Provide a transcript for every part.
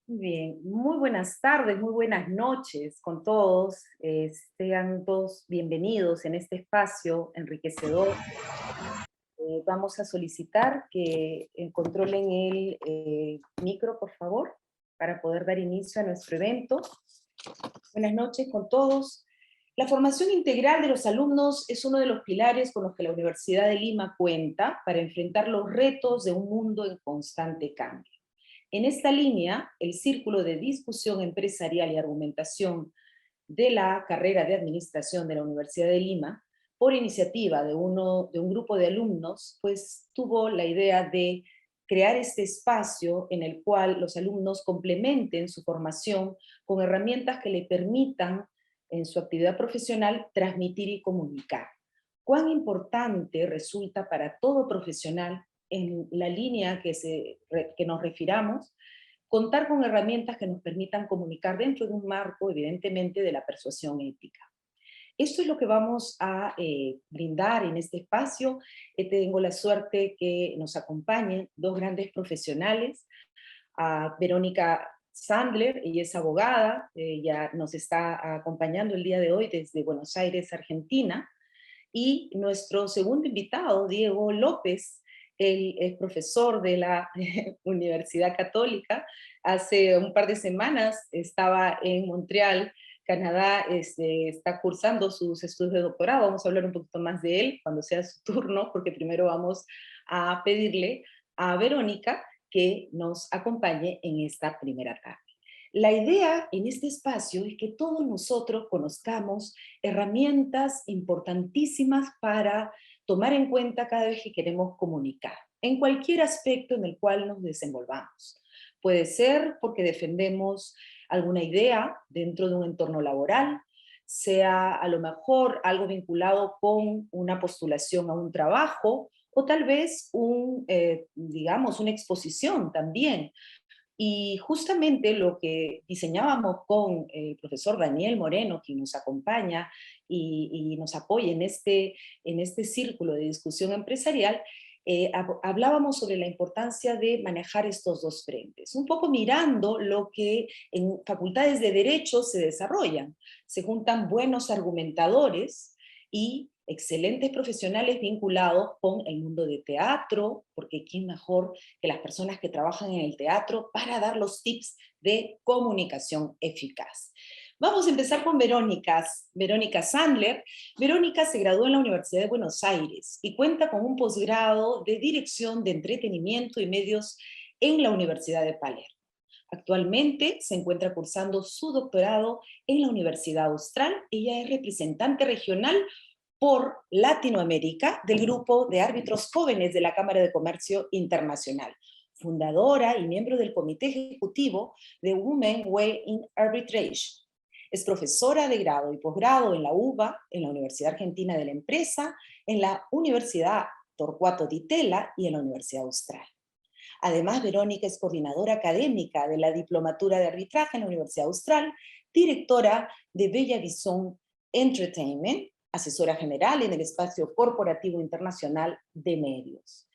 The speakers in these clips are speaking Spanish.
Muy bien, muy buenas tardes, muy buenas noches con todos. Sean todos bienvenidos en este espacio enriquecedor. Vamos a solicitar que controlen el micro, por favor, para poder dar inicio a nuestro evento. Buenas noches con todos. La formación integral de los alumnos es uno de los pilares con los que la Universidad de Lima cuenta para enfrentar los retos de un mundo en constante cambio. En esta línea, el Círculo de Discusión Empresarial y Argumentación de la carrera de Administración de la Universidad de Lima, por iniciativa de un grupo de alumnos, pues tuvo la idea de crear este espacio en el cual los alumnos complementen su formación con herramientas que le permitan en su actividad profesional transmitir y comunicar. Cuán importante resulta para todo profesional en la línea que nos refiramos, contar con herramientas que nos permitan comunicar dentro de un marco, evidentemente, de la persuasión ética. Esto es lo que vamos a brindar en este espacio. Tengo la suerte que nos acompañen dos grandes profesionales, a Verónica Sandler, ella es abogada, ella nos está acompañando el día de hoy desde Buenos Aires, Argentina, y nuestro segundo invitado, Diego López, él es profesor de la Universidad Católica. Hace un par de semanas estaba en Montreal, Canadá, está cursando sus estudios de doctorado. Vamos a hablar un poquito más de él cuando sea su turno, porque primero vamos a pedirle a Verónica que nos acompañe en esta primera tarde. La idea en este espacio es que todos nosotros conozcamos herramientas importantísimas para tomar en cuenta cada vez que queremos comunicar, en cualquier aspecto en el cual nos desenvolvamos. Puede ser porque defendemos alguna idea dentro de un entorno laboral, sea a lo mejor algo vinculado con una postulación a un trabajo, o tal vez digamos, una exposición también. Y justamente lo que diseñábamos con el profesor Daniel Moreno, quien nos acompaña y nos apoya en este círculo de discusión empresarial, hablábamos sobre la importancia de manejar estos dos frentes, un poco mirando lo que en facultades de derecho se desarrollan. Se juntan buenos argumentadores y excelentes profesionales vinculados con el mundo de teatro, porque quién mejor que las personas que trabajan en el teatro para dar los tips de comunicación eficaz. Vamos a empezar con Verónica Sandler. Verónica se graduó en la Universidad de Buenos Aires y cuenta con un posgrado de Dirección de Entretenimiento y Medios en la Universidad de Palermo. Actualmente se encuentra cursando su doctorado en la Universidad Austral. Ella es representante regional por Latinoamérica del Grupo de Árbitros Jóvenes de la Cámara de Comercio Internacional, fundadora y miembro del Comité Ejecutivo de Women Way in Arbitration. Es profesora de grado y posgrado en la UBA, en la Universidad Argentina de la Empresa, en la Universidad Torcuato Di Tella y en la Universidad Austral. Además, Verónica es coordinadora académica de la Diplomatura de Arbitraje en la Universidad Austral, directora de Bella Vison Entertainment, asesora general en el espacio corporativo internacional de medios.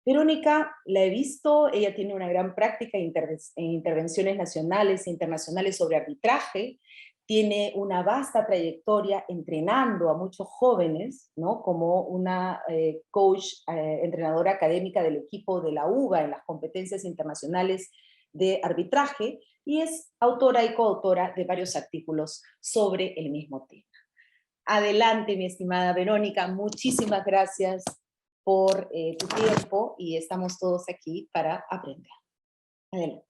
Verónica, la he visto, ella tiene una gran práctica en intervenciones nacionales e internacionales sobre arbitraje, tiene una vasta trayectoria entrenando a muchos jóvenes, ¿no? Como una coach, entrenadora académica del equipo de la UBA en las competencias internacionales de arbitraje, y es autora y coautora de varios artículos sobre el mismo tema. Adelante, mi estimada Verónica, muchísimas gracias por tu tiempo y estamos todos aquí para aprender. Adelante.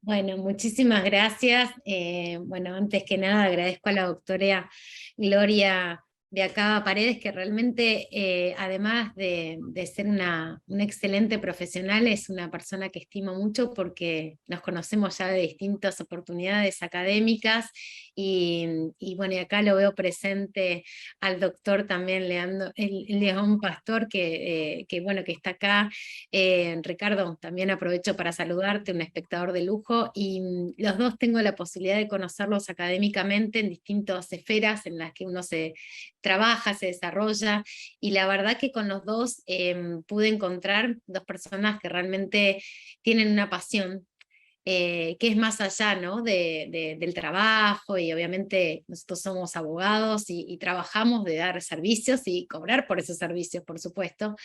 Bueno, muchísimas gracias. Bueno, antes que nada agradezco a la doctora Gloria de acá Paredes, que realmente, además de ser una excelente profesional, es una persona que estimo mucho porque nos conocemos ya de distintas oportunidades académicas, y bueno, y acá lo veo presente al doctor también León Pastor, bueno, que está acá. Ricardo, también aprovecho para saludarte, un espectador de lujo, y los dos tengo la posibilidad de conocerlos académicamente en distintas esferas en las que uno se trabaja, se desarrolla, y la verdad que con los dos pude encontrar dos personas que realmente tienen una pasión que es más allá, ¿no? Del trabajo, y obviamente nosotros somos abogados y trabajamos de dar servicios y cobrar por esos servicios, por supuesto,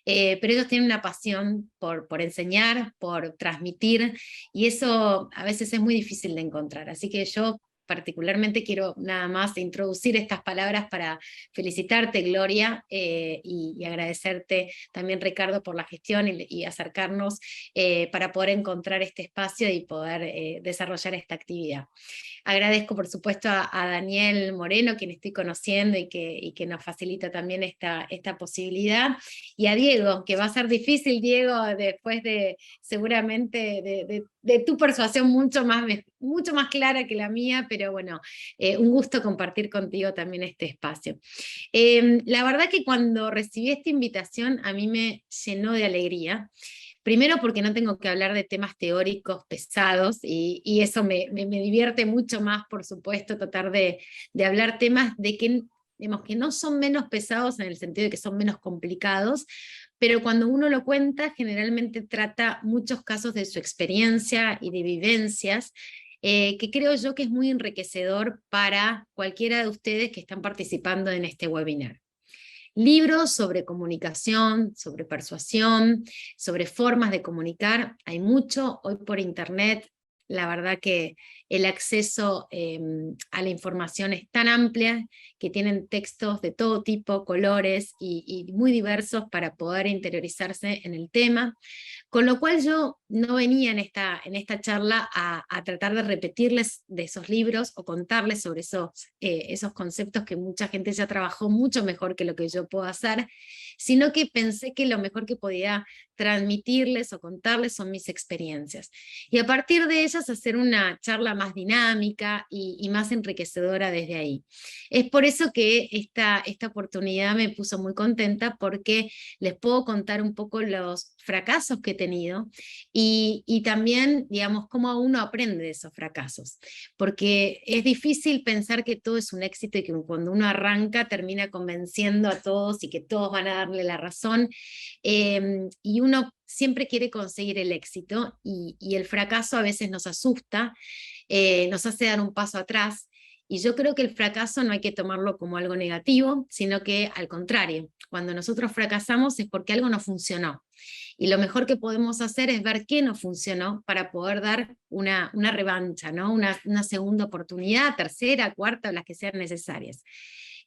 pero ellos tienen una pasión por enseñar, por transmitir, y eso a veces es muy difícil de encontrar. Así que yo particularmente quiero nada más introducir estas palabras para felicitarte, Gloria, y agradecerte también, Ricardo, por la gestión y acercarnos para poder encontrar este espacio y poder desarrollar esta actividad. Agradezco por supuesto a Daniel Moreno, quien estoy conociendo y que nos facilita también esta posibilidad, y a Diego, que va a ser difícil, Diego, después de seguramente de tu persuasión mucho más clara que la mía, pero bueno, un gusto compartir contigo también este espacio. La verdad que cuando recibí esta invitación a mí me llenó de alegría. Primero porque no tengo que hablar de temas teóricos pesados, y eso me divierte mucho más, por supuesto, tratar de hablar temas de que, digamos, que no son menos pesados en el sentido de que son menos complicados, pero cuando uno lo cuenta, generalmente trata muchos casos de su experiencia y de vivencias, que creo yo que es muy enriquecedor para cualquiera de ustedes que están participando en este webinar. Libros sobre comunicación, sobre persuasión, sobre formas de comunicar, hay mucho hoy por internet. La verdad que el acceso a la información es tan amplia que tienen textos de todo tipo, colores y muy diversos para poder interiorizarse en el tema. Con lo cual yo no venía en esta charla a tratar de repetirles de esos libros o contarles sobre esos conceptos que mucha gente ya trabajó mucho mejor que lo que yo puedo hacer, sino que pensé que lo mejor que podía transmitirles o contarles son mis experiencias. Y a partir de ellas hacer una charla más dinámica y más enriquecedora desde ahí. Es por eso que esta oportunidad me puso muy contenta, porque les puedo contar un poco los fracasos que he tenido y también, digamos, cómo uno aprende de esos fracasos. Porque es difícil pensar que todo es un éxito y que cuando uno arranca termina convenciendo a todos y que todos van a darle la razón, y uno siempre quiere conseguir el éxito, y el fracaso a veces nos asusta, nos hace dar un paso atrás, y yo creo que el fracaso no hay que tomarlo como algo negativo, sino que al contrario, cuando nosotros fracasamos es porque algo no funcionó, y lo mejor que podemos hacer es ver qué no funcionó para poder dar una revancha, ¿no? Una segunda oportunidad, tercera, cuarta, o las que sean necesarias.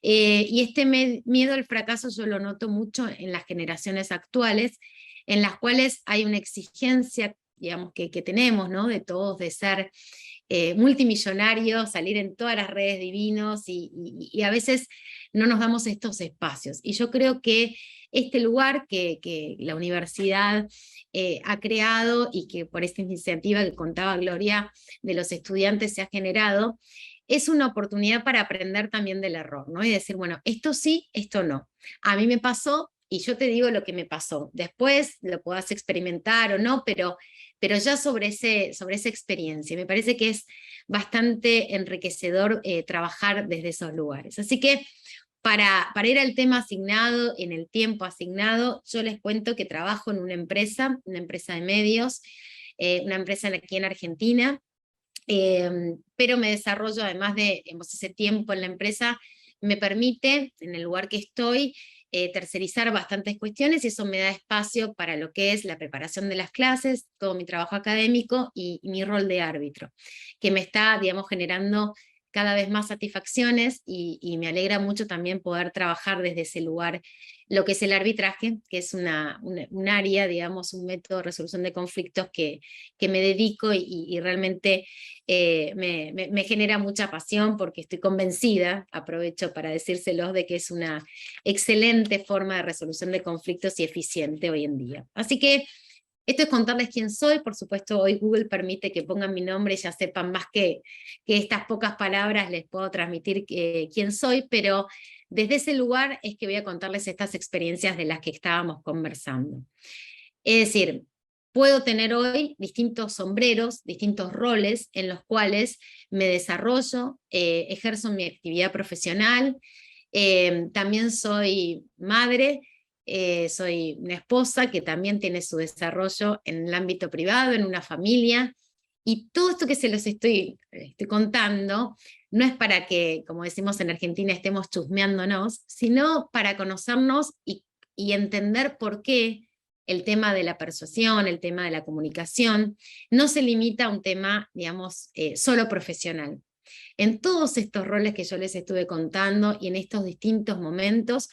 Y este miedo al fracaso yo lo noto mucho en las generaciones actuales, en las cuales hay una exigencia, digamos, que tenemos, ¿no? De todos, de ser multimillonarios, salir en todas las redes divinos, y a veces no nos damos estos espacios. Y yo creo que este lugar que la universidad ha creado, y que por esta iniciativa que contaba Gloria de los estudiantes se ha generado, es una oportunidad para aprender también del error, ¿no? Y decir, bueno, esto sí, esto no. A mí me pasó, y yo te digo lo que me pasó. Después lo podás experimentar o no, pero ya sobre esa experiencia. Me parece que es bastante enriquecedor trabajar desde esos lugares. Así que para ir al tema asignado, en el tiempo asignado, yo les cuento que trabajo en una empresa de medios, una empresa aquí en Argentina, pero me desarrollo, además de ese tiempo en la empresa, me permite, en el lugar que estoy, tercerizar bastantes cuestiones, y eso me da espacio para lo que es la preparación de las clases, todo mi trabajo académico y mi rol de árbitro, que me está, digamos, generando cada vez más satisfacciones, y me alegra mucho también poder trabajar desde ese lugar lo que es el arbitraje, que es un área, digamos, un método de resolución de conflictos que me dedico, y realmente me genera mucha pasión, porque estoy convencida, aprovecho para decírselos, de que es una excelente forma de resolución de conflictos y eficiente hoy en día. Así que esto es contarles quién soy. Por supuesto, hoy Google permite que pongan mi nombre y ya sepan más que estas pocas palabras les puedo transmitir quién soy, pero desde ese lugar es que voy a contarles estas experiencias de las que estábamos conversando. Es decir, puedo tener hoy distintos sombreros, distintos roles en los cuales me desarrollo, ejerzo mi actividad profesional, También soy madre, soy una esposa que también tiene su desarrollo en el ámbito privado, en una familia, y todo esto que se los estoy contando no es para que, como decimos en Argentina, estemos chusmeándonos, sino para conocernos y entender por qué el tema de la persuasión, el tema de la comunicación, no se limita a un tema, digamos, solo profesional. En todos estos roles que yo les estuve contando y en estos distintos momentos,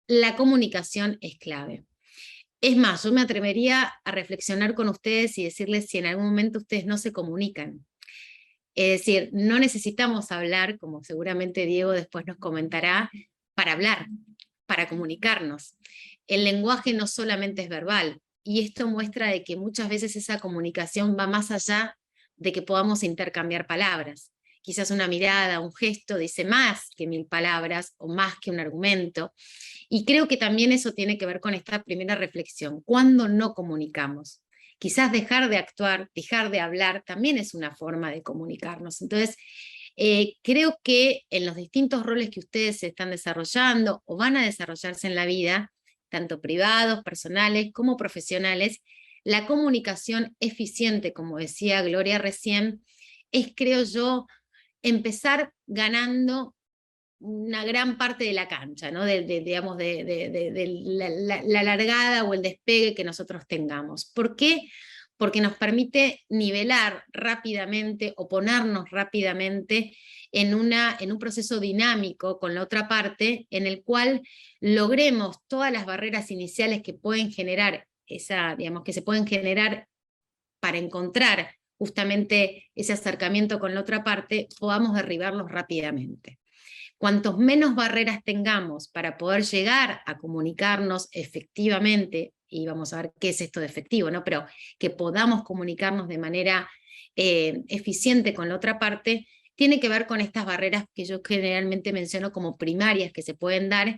la comunicación es clave. Es más, yo me atrevería a reflexionar con ustedes y decirles si en algún momento ustedes no se comunican. Es decir, no necesitamos hablar, como seguramente Diego después nos comentará, para hablar, para comunicarnos. El lenguaje no solamente es verbal, y esto muestra de que muchas veces esa comunicación va más allá de que podamos intercambiar palabras. Quizás una mirada, un gesto dice más que 1000 palabras o más que un argumento. Y creo que también eso tiene que ver con esta primera reflexión. ¿Cuándo no comunicamos? Quizás dejar de actuar, dejar de hablar, también es una forma de comunicarnos. Entonces, creo que en los distintos roles que ustedes se están desarrollando o van a desarrollarse en la vida, tanto privados, personales como profesionales, la comunicación eficiente, como decía Gloria recién, es, creo yo, empezar ganando una gran parte de la cancha, ¿no? Digamos, de la largada o el despegue que nosotros tengamos. ¿Por qué? Porque nos permite nivelar rápidamente o ponernos rápidamente en un proceso dinámico con la otra parte, en el cual logremos todas las barreras iniciales que pueden generar digamos, que se pueden generar para encontrar justamente ese acercamiento con la otra parte, podamos derribarlos rápidamente. Cuantos menos barreras tengamos para poder llegar a comunicarnos efectivamente, y vamos a ver qué es esto de efectivo, ¿no? Pero que podamos comunicarnos de manera eficiente con la otra parte, tiene que ver con estas barreras que yo generalmente menciono como primarias que se pueden dar,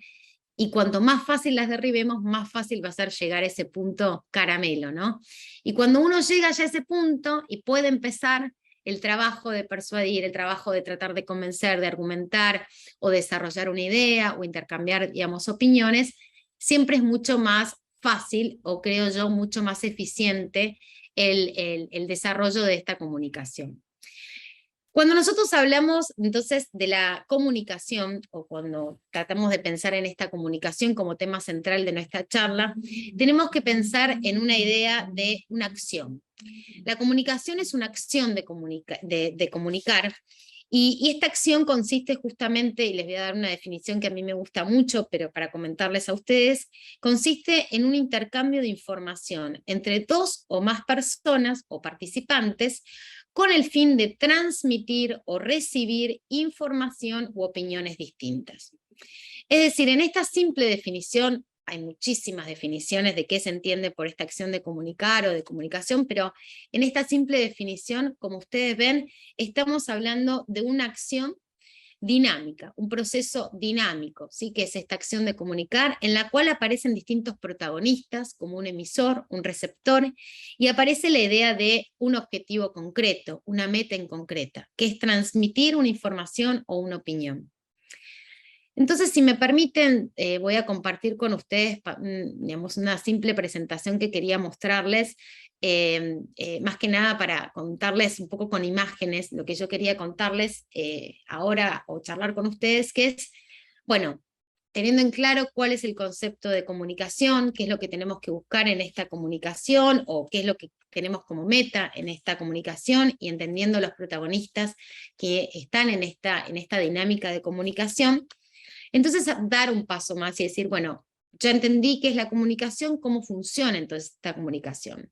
y cuanto más fácil las derribemos, más fácil va a ser llegar a ese punto caramelo, ¿no? Y cuando uno llega ya a ese punto y puede empezar el trabajo de persuadir, el trabajo de tratar de convencer, de argumentar o desarrollar una idea o intercambiar, digamos, opiniones, siempre es mucho más fácil, o creo yo, mucho más eficiente el desarrollo de esta comunicación. Cuando nosotros hablamos entonces de la comunicación, o cuando tratamos de pensar en esta comunicación como tema central de nuestra charla, tenemos que pensar en una idea de una acción. La comunicación es una acción de comunicar, y esta acción consiste justamente, y les voy a dar una definición que a mí me gusta mucho, pero para comentarles a ustedes, consiste en un intercambio de información entre dos o más personas o participantes con el fin de transmitir o recibir información u opiniones distintas. Es decir, en esta simple definición, hay muchísimas definiciones de qué se entiende por esta acción de comunicar o de comunicación, pero en esta simple definición, como ustedes ven, estamos hablando de una acción dinámica, un proceso dinámico, ¿sí? Que es esta acción de comunicar, en la cual aparecen distintos protagonistas, como un emisor, un receptor, y aparece la idea de un objetivo concreto, una meta en concreta, que es transmitir una información o una opinión. Entonces, si me permiten, voy a compartir con ustedes digamos, una simple presentación que quería mostrarles, más que nada para contarles un poco con imágenes lo que yo quería contarles ahora o charlar con ustedes, que es, bueno, teniendo en claro cuál es el concepto de comunicación, qué es lo que tenemos que buscar en esta comunicación, o qué es lo que tenemos como meta en esta comunicación, y entendiendo los protagonistas que están en esta dinámica de comunicación. Entonces, dar un paso más y decir, bueno, ya entendí qué es la comunicación, cómo funciona entonces esta comunicación.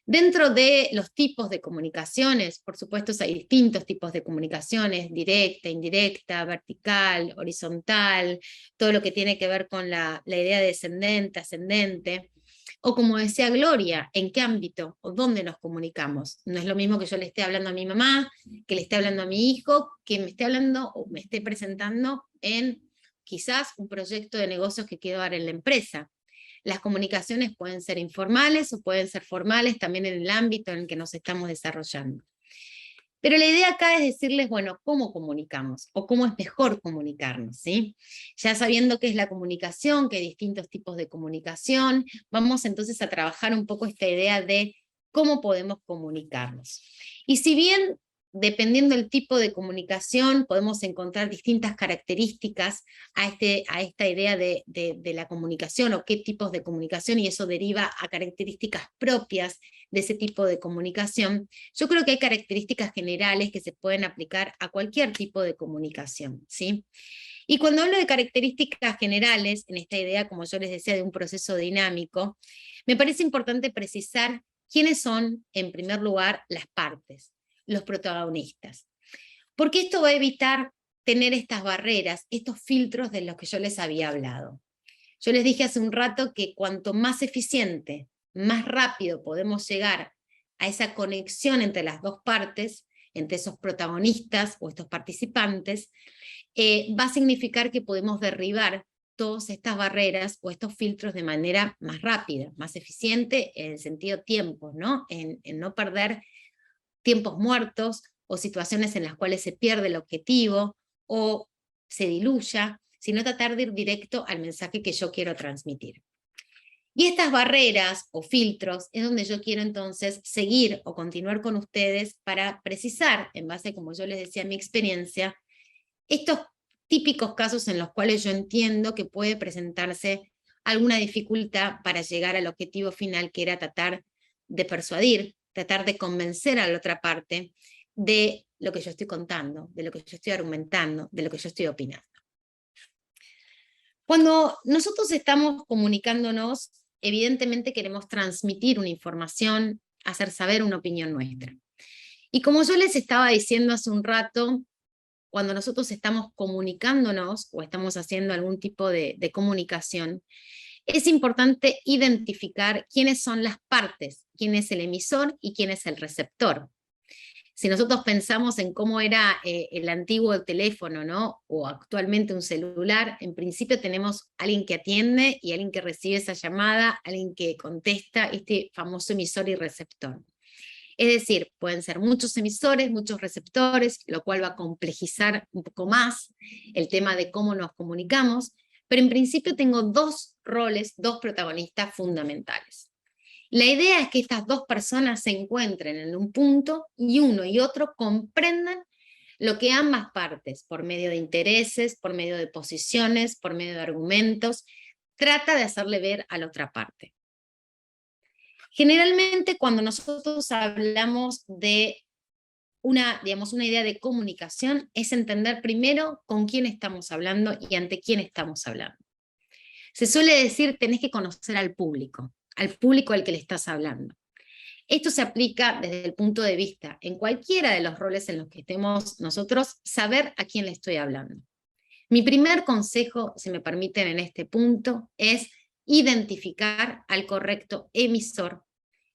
Dentro de los tipos de comunicaciones, por supuesto hay distintos tipos de comunicaciones, directa, indirecta, vertical, horizontal, todo lo que tiene que ver con la idea descendente, ascendente, o como decía Gloria, en qué ámbito o dónde nos comunicamos. No es lo mismo que yo le esté hablando a mi mamá, que le esté hablando a mi hijo, que me esté hablando o me esté presentando en quizás un proyecto de negocios que quiero dar en la empresa. Las comunicaciones pueden ser informales o pueden ser formales, también en el ámbito en el que nos estamos desarrollando. Pero la idea acá es decirles, bueno, ¿cómo comunicamos? O cómo es mejor comunicarnos, ¿sí? Ya sabiendo qué es la comunicación, que hay distintos tipos de comunicación, vamos entonces a trabajar un poco esta idea de cómo podemos comunicarnos. Y si bien, dependiendo del tipo de comunicación, podemos encontrar distintas características a esta idea de la comunicación, o qué tipos de comunicación, y eso deriva a características propias de ese tipo de comunicación, yo creo que hay características generales que se pueden aplicar a cualquier tipo de comunicación, ¿sí? Y cuando hablo de características generales, en esta idea, como yo les decía, de un proceso dinámico, me parece importante precisar quiénes son, en primer lugar, las partes, los protagonistas. Porque esto va a evitar tener estas barreras, estos filtros de los que yo les había hablado. Yo les dije hace un rato que cuanto más eficiente, más rápido podemos llegar a esa conexión entre las dos partes, entre esos protagonistas o estos participantes, va a significar que podemos derribar todas estas barreras o estos filtros de manera más rápida, más eficiente en el sentido tiempo, ¿no? En no perder tiempos muertos o situaciones en las cuales se pierde el objetivo o se diluya, sino tratar de ir directo al mensaje que yo quiero transmitir. Y estas barreras o filtros es donde yo quiero entonces seguir o continuar con ustedes para precisar, en base, como yo les decía, mi experiencia, estos típicos casos en los cuales yo entiendo que puede presentarse alguna dificultad para llegar al objetivo final, que era tratar de persuadir, tratar de convencer a la otra parte de lo que yo estoy contando, de lo que yo estoy argumentando, de lo que yo estoy opinando. Cuando nosotros estamos comunicándonos, evidentemente queremos transmitir una información, hacer saber una opinión nuestra. Y como yo les estaba diciendo hace un rato, cuando nosotros estamos comunicándonos o estamos haciendo algún tipo de comunicación, es importante identificar quiénes son las partes, quién es el emisor y quién es el receptor. Si nosotros pensamos en cómo era el antiguo teléfono, ¿no? O actualmente un celular, en principio tenemos alguien que atiende y alguien que recibe esa llamada, alguien que contesta, este famoso emisor y receptor. Es decir, pueden ser muchos emisores, muchos receptores, lo cual va a complejizar un poco más el tema de cómo nos comunicamos, pero en principio tengo dos roles, dos protagonistas fundamentales. La idea es que estas dos personas se encuentren en un punto y uno y otro comprendan lo que ambas partes, por medio de intereses, por medio de posiciones, por medio de argumentos, trata de hacerle ver a la otra parte. Generalmente cuando nosotros hablamos de digamos, una idea de comunicación, es entender primero con quién estamos hablando y ante quién estamos hablando. Se suele decir, tenés que conocer al público al que le estás hablando. Esto se aplica desde el punto de vista, en cualquiera de los roles en los que estemos nosotros, saber a quién le estoy hablando. Mi primer consejo, si me permiten en este punto, es identificar al correcto emisor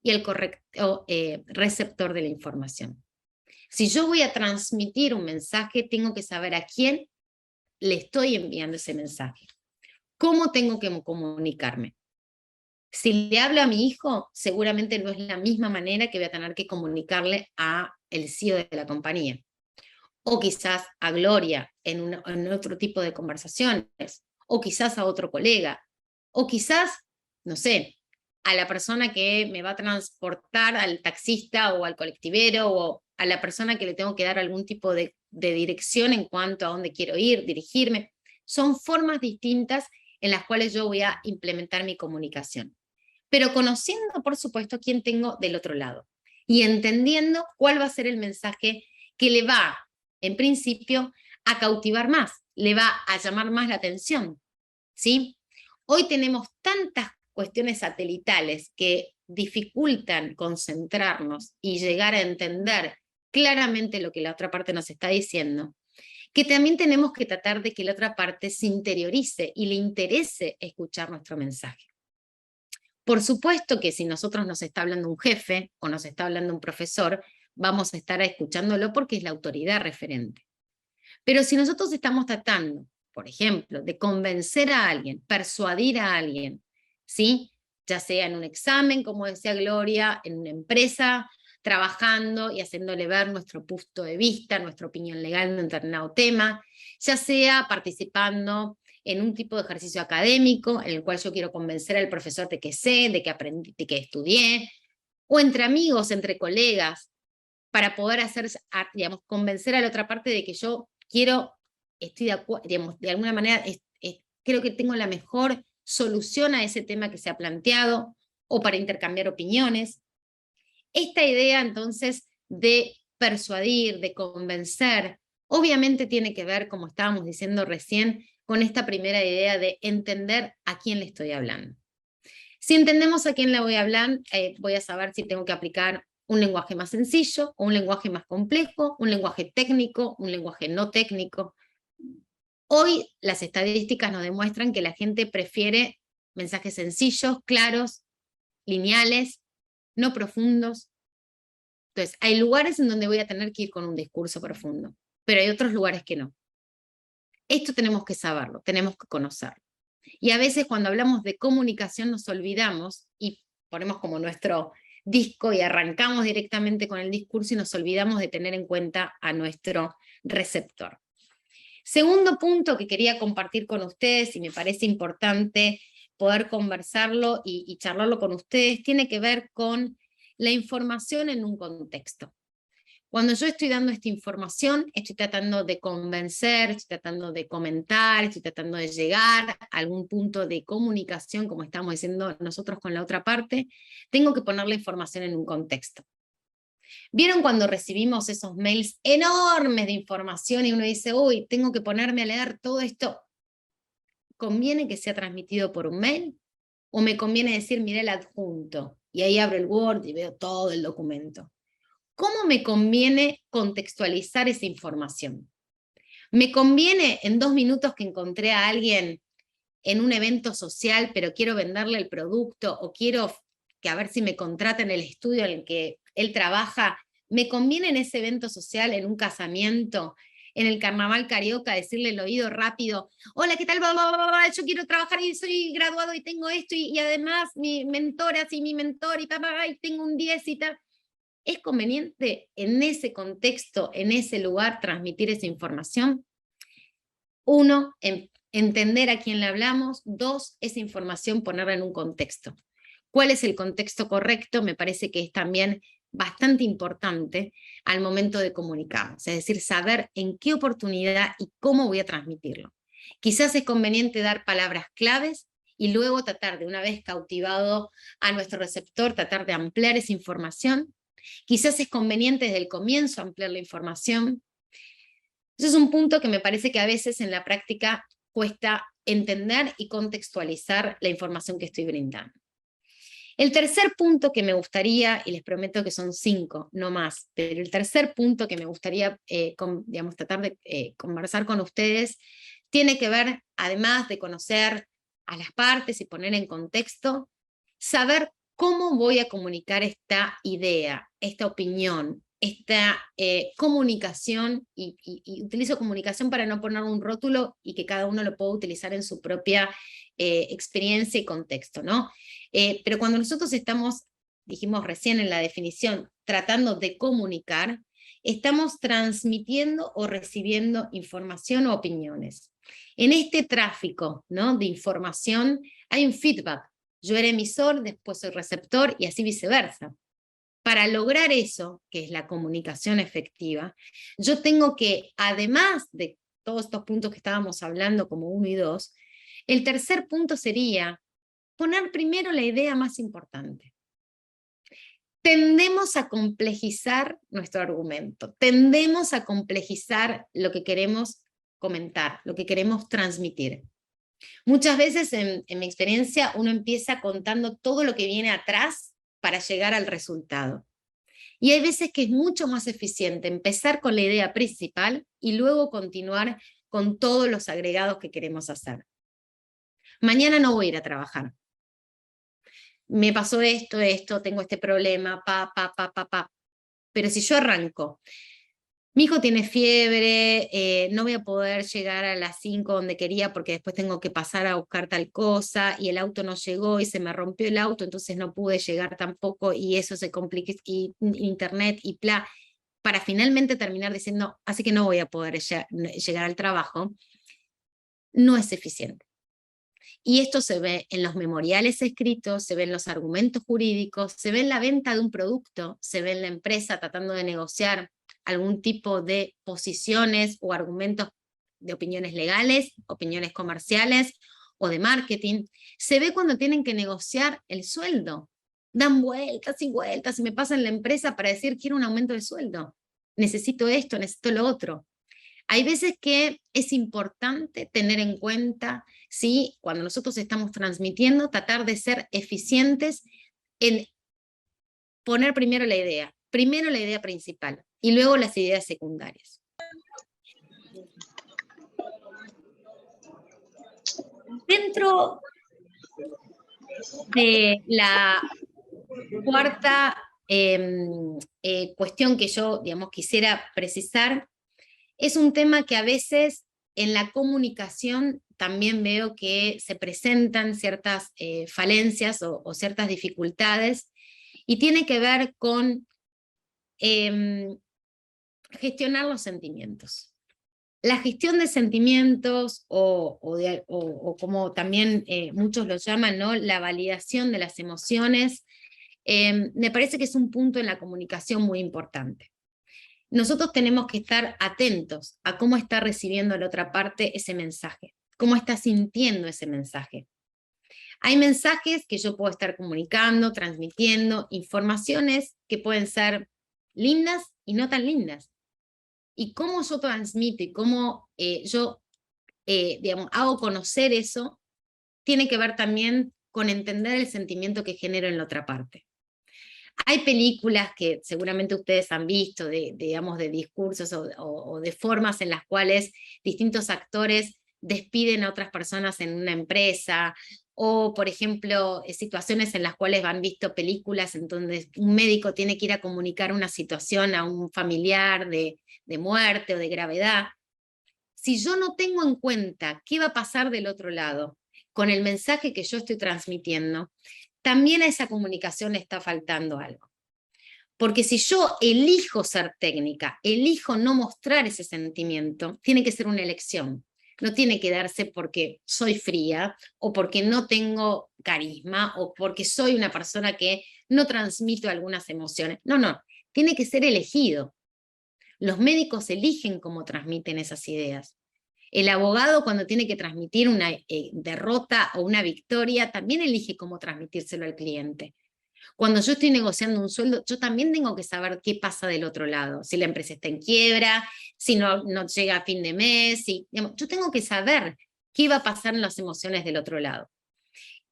y al correcto receptor de la información. Si yo voy a transmitir un mensaje, tengo que saber a quién le estoy enviando ese mensaje. ¿Cómo tengo que comunicarme? Si le hablo a mi hijo, seguramente no es la misma manera que voy a tener que comunicarle a el CEO de la compañía. O quizás a Gloria en otro tipo de conversaciones, o quizás a otro colega, o quizás, no sé, a la persona que me va a transportar, al taxista o al colectivero, o a la persona que le tengo que dar algún tipo de dirección en cuanto a dónde quiero ir, dirigirme. Son formas distintas en las cuales yo voy a implementar mi comunicación. Pero conociendo, por supuesto, quién tengo del otro lado y entendiendo cuál va a ser el mensaje que le va, en principio, a cautivar más, le va a llamar más la atención, ¿sí? Hoy tenemos tantas cuestiones satelitales que dificultan concentrarnos y llegar a entender claramente lo que la otra parte nos está diciendo, que también tenemos que tratar de que la otra parte se interiorice y le interese escuchar nuestro mensaje. Por supuesto que si nosotros nos está hablando un jefe o nos está hablando un profesor, vamos a estar escuchándolo porque es la autoridad referente. Pero si nosotros estamos tratando, por ejemplo, de convencer a alguien, persuadir a alguien, ¿sí? Ya sea en un examen, como decía Gloria, en una empresa, trabajando y haciéndole ver nuestro punto de vista, nuestra opinión legal en un determinado tema, ya sea participando en un tipo de ejercicio académico en el cual yo quiero convencer al profesor de que sé, de que aprendí, de que estudié, o entre amigos, entre colegas, para poder hacer, digamos, convencer a la otra parte de que yo quiero, estoy de acuerdo, digamos, de alguna manera, creo que tengo la mejor solución a ese tema que se ha planteado, o para intercambiar opiniones. Esta idea, entonces, de persuadir, de convencer, obviamente tiene que ver, como estábamos diciendo recién, con esta primera idea de entender a quién le estoy hablando. Si entendemos a quién le voy a hablar, voy a saber si tengo que aplicar un lenguaje más sencillo, o un lenguaje más complejo, un lenguaje técnico, un lenguaje no técnico. Hoy las estadísticas nos demuestran que la gente prefiere mensajes sencillos, claros, lineales, no profundos. Entonces, hay lugares en donde voy a tener que ir con un discurso profundo, pero hay otros lugares que no. Esto tenemos que saberlo, tenemos que conocerlo. Y a veces cuando hablamos de comunicación nos olvidamos y ponemos como nuestro disco y arrancamos directamente con el discurso y nos olvidamos de tener en cuenta a nuestro receptor. Segundo punto que quería compartir con ustedes, y me parece importante poder conversarlo y charlarlo con ustedes, tiene que ver con la información en un contexto. Cuando yo estoy dando esta información, estoy tratando de convencer, estoy tratando de comentar, estoy tratando de llegar a algún punto de comunicación, como estamos diciendo nosotros con la otra parte, tengo que poner la información en un contexto. ¿Vieron cuando recibimos esos mails enormes de información y uno dice, uy, tengo que ponerme a leer todo esto? ¿Conviene que sea transmitido por un mail? ¿O me conviene decir, miré el adjunto? Y ahí abro el Word y veo todo el documento. ¿Cómo me conviene contextualizar esa información? ¿Me conviene en 2 minutos que encontré a alguien en un evento social, pero quiero venderle el producto, o quiero que a ver si me contrata en el estudio en el que él trabaja? ¿Me conviene en ese evento social, en un casamiento, en el carnaval carioca, decirle el oído rápido, hola, ¿qué tal? Yo quiero trabajar y soy graduado y tengo esto, y además mi mentora, sí, mi mentor, y tengo un 10 y tal? ¿Es conveniente en ese contexto, en ese lugar, transmitir esa información? Uno, entender a quién le hablamos. Dos, esa información ponerla en un contexto. ¿Cuál es el contexto correcto? Me parece que es también bastante importante al momento de comunicarnos, es decir, saber en qué oportunidad y cómo voy a transmitirlo. Quizás es conveniente dar palabras claves y luego tratar de, una vez cautivado a nuestro receptor, tratar de ampliar esa información. Quizás es conveniente desde el comienzo ampliar la información. Ese es un punto que me parece que a veces en la práctica cuesta entender y contextualizar la información que estoy brindando. El tercer punto que me gustaría, y les prometo que son 5, no más, pero el tercer punto que me gustaría tratar de conversar con ustedes, tiene que ver, además de conocer a las partes y poner en contexto, saber cómo voy a comunicar esta idea, esta opinión, esta comunicación, y utilizo comunicación para no poner un rótulo y que cada uno lo pueda utilizar en su propia experiencia y contexto, ¿no? Pero cuando nosotros estamos, dijimos recién en la definición, tratando de comunicar, estamos transmitiendo o recibiendo información o opiniones. En este tráfico, ¿no?, de información hay un feedback. Yo era emisor, después soy receptor y así viceversa. Para lograr eso, que es la comunicación efectiva, yo tengo que, además de todos estos puntos que estábamos hablando como 1 y 2, el tercer punto sería poner primero la idea más importante. Tendemos a complejizar nuestro argumento, tendemos a complejizar lo que queremos comentar, lo que queremos transmitir. Muchas veces en mi experiencia uno empieza contando todo lo que viene atrás para llegar al resultado. Y hay veces que es mucho más eficiente empezar con la idea principal y luego continuar con todos los agregados que queremos hacer. Mañana no voy a ir a trabajar. Me pasó esto, tengo este problema, Pero si yo arranco, mi hijo tiene fiebre, no voy a poder llegar a las 5 donde quería porque después tengo que pasar a buscar tal cosa, y el auto no llegó y se me rompió el auto, entonces no pude llegar tampoco, y eso se complica, y internet y bla, para finalmente terminar diciendo, así que no voy a poder llegar al trabajo, no es eficiente. Y esto se ve en los memoriales escritos, se ve en los argumentos jurídicos, se ve en la venta de un producto, se ve en la empresa tratando de negociar algún tipo de posiciones o argumentos de opiniones legales, opiniones comerciales o de marketing. Se ve cuando tienen que negociar el sueldo. Dan vueltas y vueltas y me pasan en la empresa para decir quiero un aumento de sueldo. Necesito esto, necesito lo otro. Hay veces que es importante tener en cuenta, ¿sí? Cuando nosotros estamos transmitiendo, tratar de ser eficientes en poner primero la idea principal, y luego las ideas secundarias. Dentro de la cuarta cuestión que yo, digamos, quisiera precisar, es un tema que a veces en la comunicación también veo que se presentan ciertas falencias o ciertas dificultades, y tiene que ver con gestionar los sentimientos. La gestión de sentimientos, o como también muchos lo llaman, ¿no?, la validación de las emociones, me parece que es un punto en la comunicación muy importante. Nosotros tenemos que estar atentos a cómo está recibiendo la otra parte ese mensaje, cómo está sintiendo ese mensaje. Hay mensajes que yo puedo estar comunicando, transmitiendo, informaciones que pueden ser lindas y no tan lindas. Y cómo yo transmito y cómo yo digamos, hago conocer eso, tiene que ver también con entender el sentimiento que genero en la otra parte. Hay películas que seguramente ustedes han visto, digamos, de discursos o de formas en las cuales distintos actores despiden a otras personas en una empresa, o por ejemplo, situaciones en las cuales han visto películas en donde un médico tiene que ir a comunicar una situación a un familiar de muerte o de gravedad. Si yo no tengo en cuenta qué va a pasar del otro lado con el mensaje que yo estoy transmitiendo, también a esa comunicación le está faltando algo. Porque si yo elijo ser técnica, elijo no mostrar ese sentimiento, tiene que ser una elección. No tiene que darse porque soy fría, o porque no tengo carisma, o porque soy una persona que no transmito algunas emociones. No, no, tiene que ser elegido. Los médicos eligen cómo transmiten esas ideas. El abogado, cuando tiene que transmitir una derrota o una victoria, también elige cómo transmitírselo al cliente. Cuando yo estoy negociando un sueldo, yo también tengo que saber qué pasa del otro lado. Si la empresa está en quiebra, si no llega a fin de mes, digamos, yo tengo que saber qué va a pasar en las emociones del otro lado.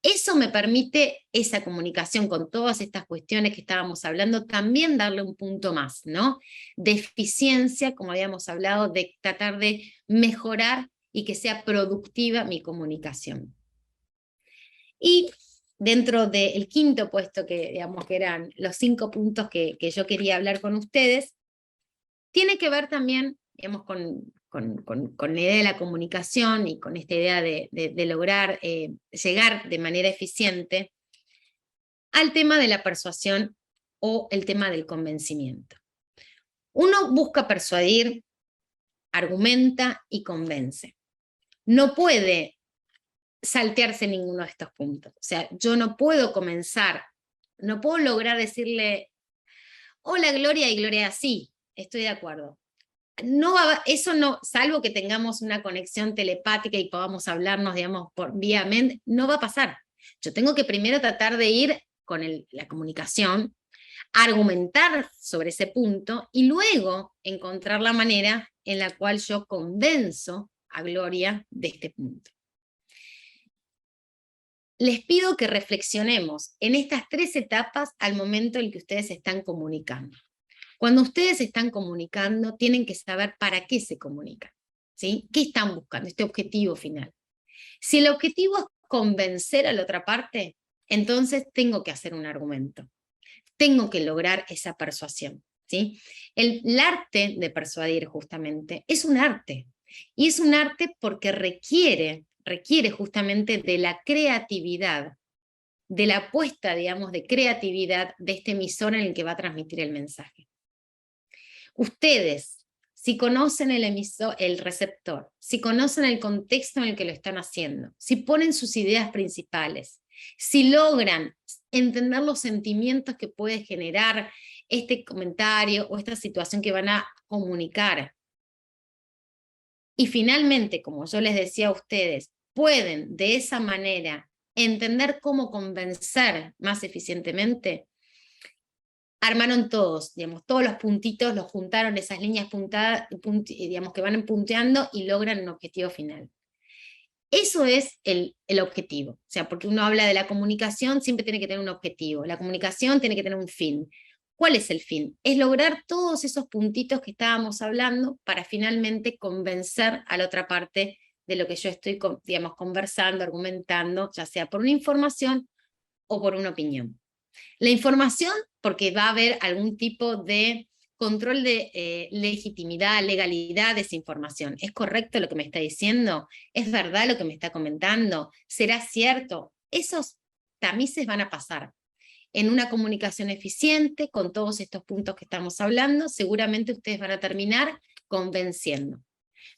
Eso me permite, esa comunicación con todas estas cuestiones que estábamos hablando, también darle un punto más, ¿no? De eficiencia, como habíamos hablado, de tratar de mejorar y que sea productiva mi comunicación. Y dentro del quinto puesto, que digamos que eran los 5 puntos que yo quería hablar con ustedes, tiene que ver también, digamos, con la idea de la comunicación y con esta idea de lograr llegar de manera eficiente al tema de la persuasión o el tema del convencimiento. Uno busca persuadir, argumenta y convence. No puede saltearse ninguno de estos puntos. O sea, yo no puedo comenzar, no puedo lograr decirle, hola Gloria, y Gloria, sí, estoy de acuerdo. No va, eso no, salvo que tengamos una conexión telepática y podamos hablarnos, digamos, por vía mente, no va a pasar. Yo tengo que primero tratar de ir con la comunicación, argumentar sobre ese punto, y luego encontrar la manera en la cual yo convenzo a Gloria de este punto. Les pido que reflexionemos en estas 3 etapas al momento en que ustedes están comunicando. Cuando ustedes están comunicando, tienen que saber para qué se comunican, ¿sí? ¿Qué están buscando? Este objetivo final. Si el objetivo es convencer a la otra parte, entonces tengo que hacer un argumento. Tengo que lograr esa persuasión. ¿sí? El arte de persuadir justamente es un arte, y es un arte porque requiere justamente de la creatividad, de la apuesta, digamos, de creatividad de este emisor en el que va a transmitir el mensaje. Ustedes, si conocen el emisor, el receptor, si conocen el contexto en el que lo están haciendo, si ponen sus ideas principales, si logran entender los sentimientos que puede generar este comentario o esta situación que van a comunicar, y finalmente, como yo les decía a ustedes, pueden de esa manera entender cómo convencer más eficientemente, armaron todos, digamos, todos los puntitos, los juntaron, esas líneas puntadas, digamos, que van punteando y logran un objetivo final. Eso es el objetivo, o sea, porque uno habla de la comunicación, siempre tiene que tener un objetivo, la comunicación tiene que tener un fin. ¿Cuál es el fin? Es lograr todos esos puntitos que estábamos hablando para finalmente convencer a la otra parte de lo que yo estoy, digamos, conversando, argumentando, ya sea por una información o por una opinión. La información, porque va a haber algún tipo de control de legitimidad, legalidad de esa información. ¿Es correcto lo que me está diciendo? ¿Es verdad lo que me está comentando? ¿Será cierto? Esos tamices van a pasar. En una comunicación eficiente, con todos estos puntos que estamos hablando, seguramente ustedes van a terminar convenciendo.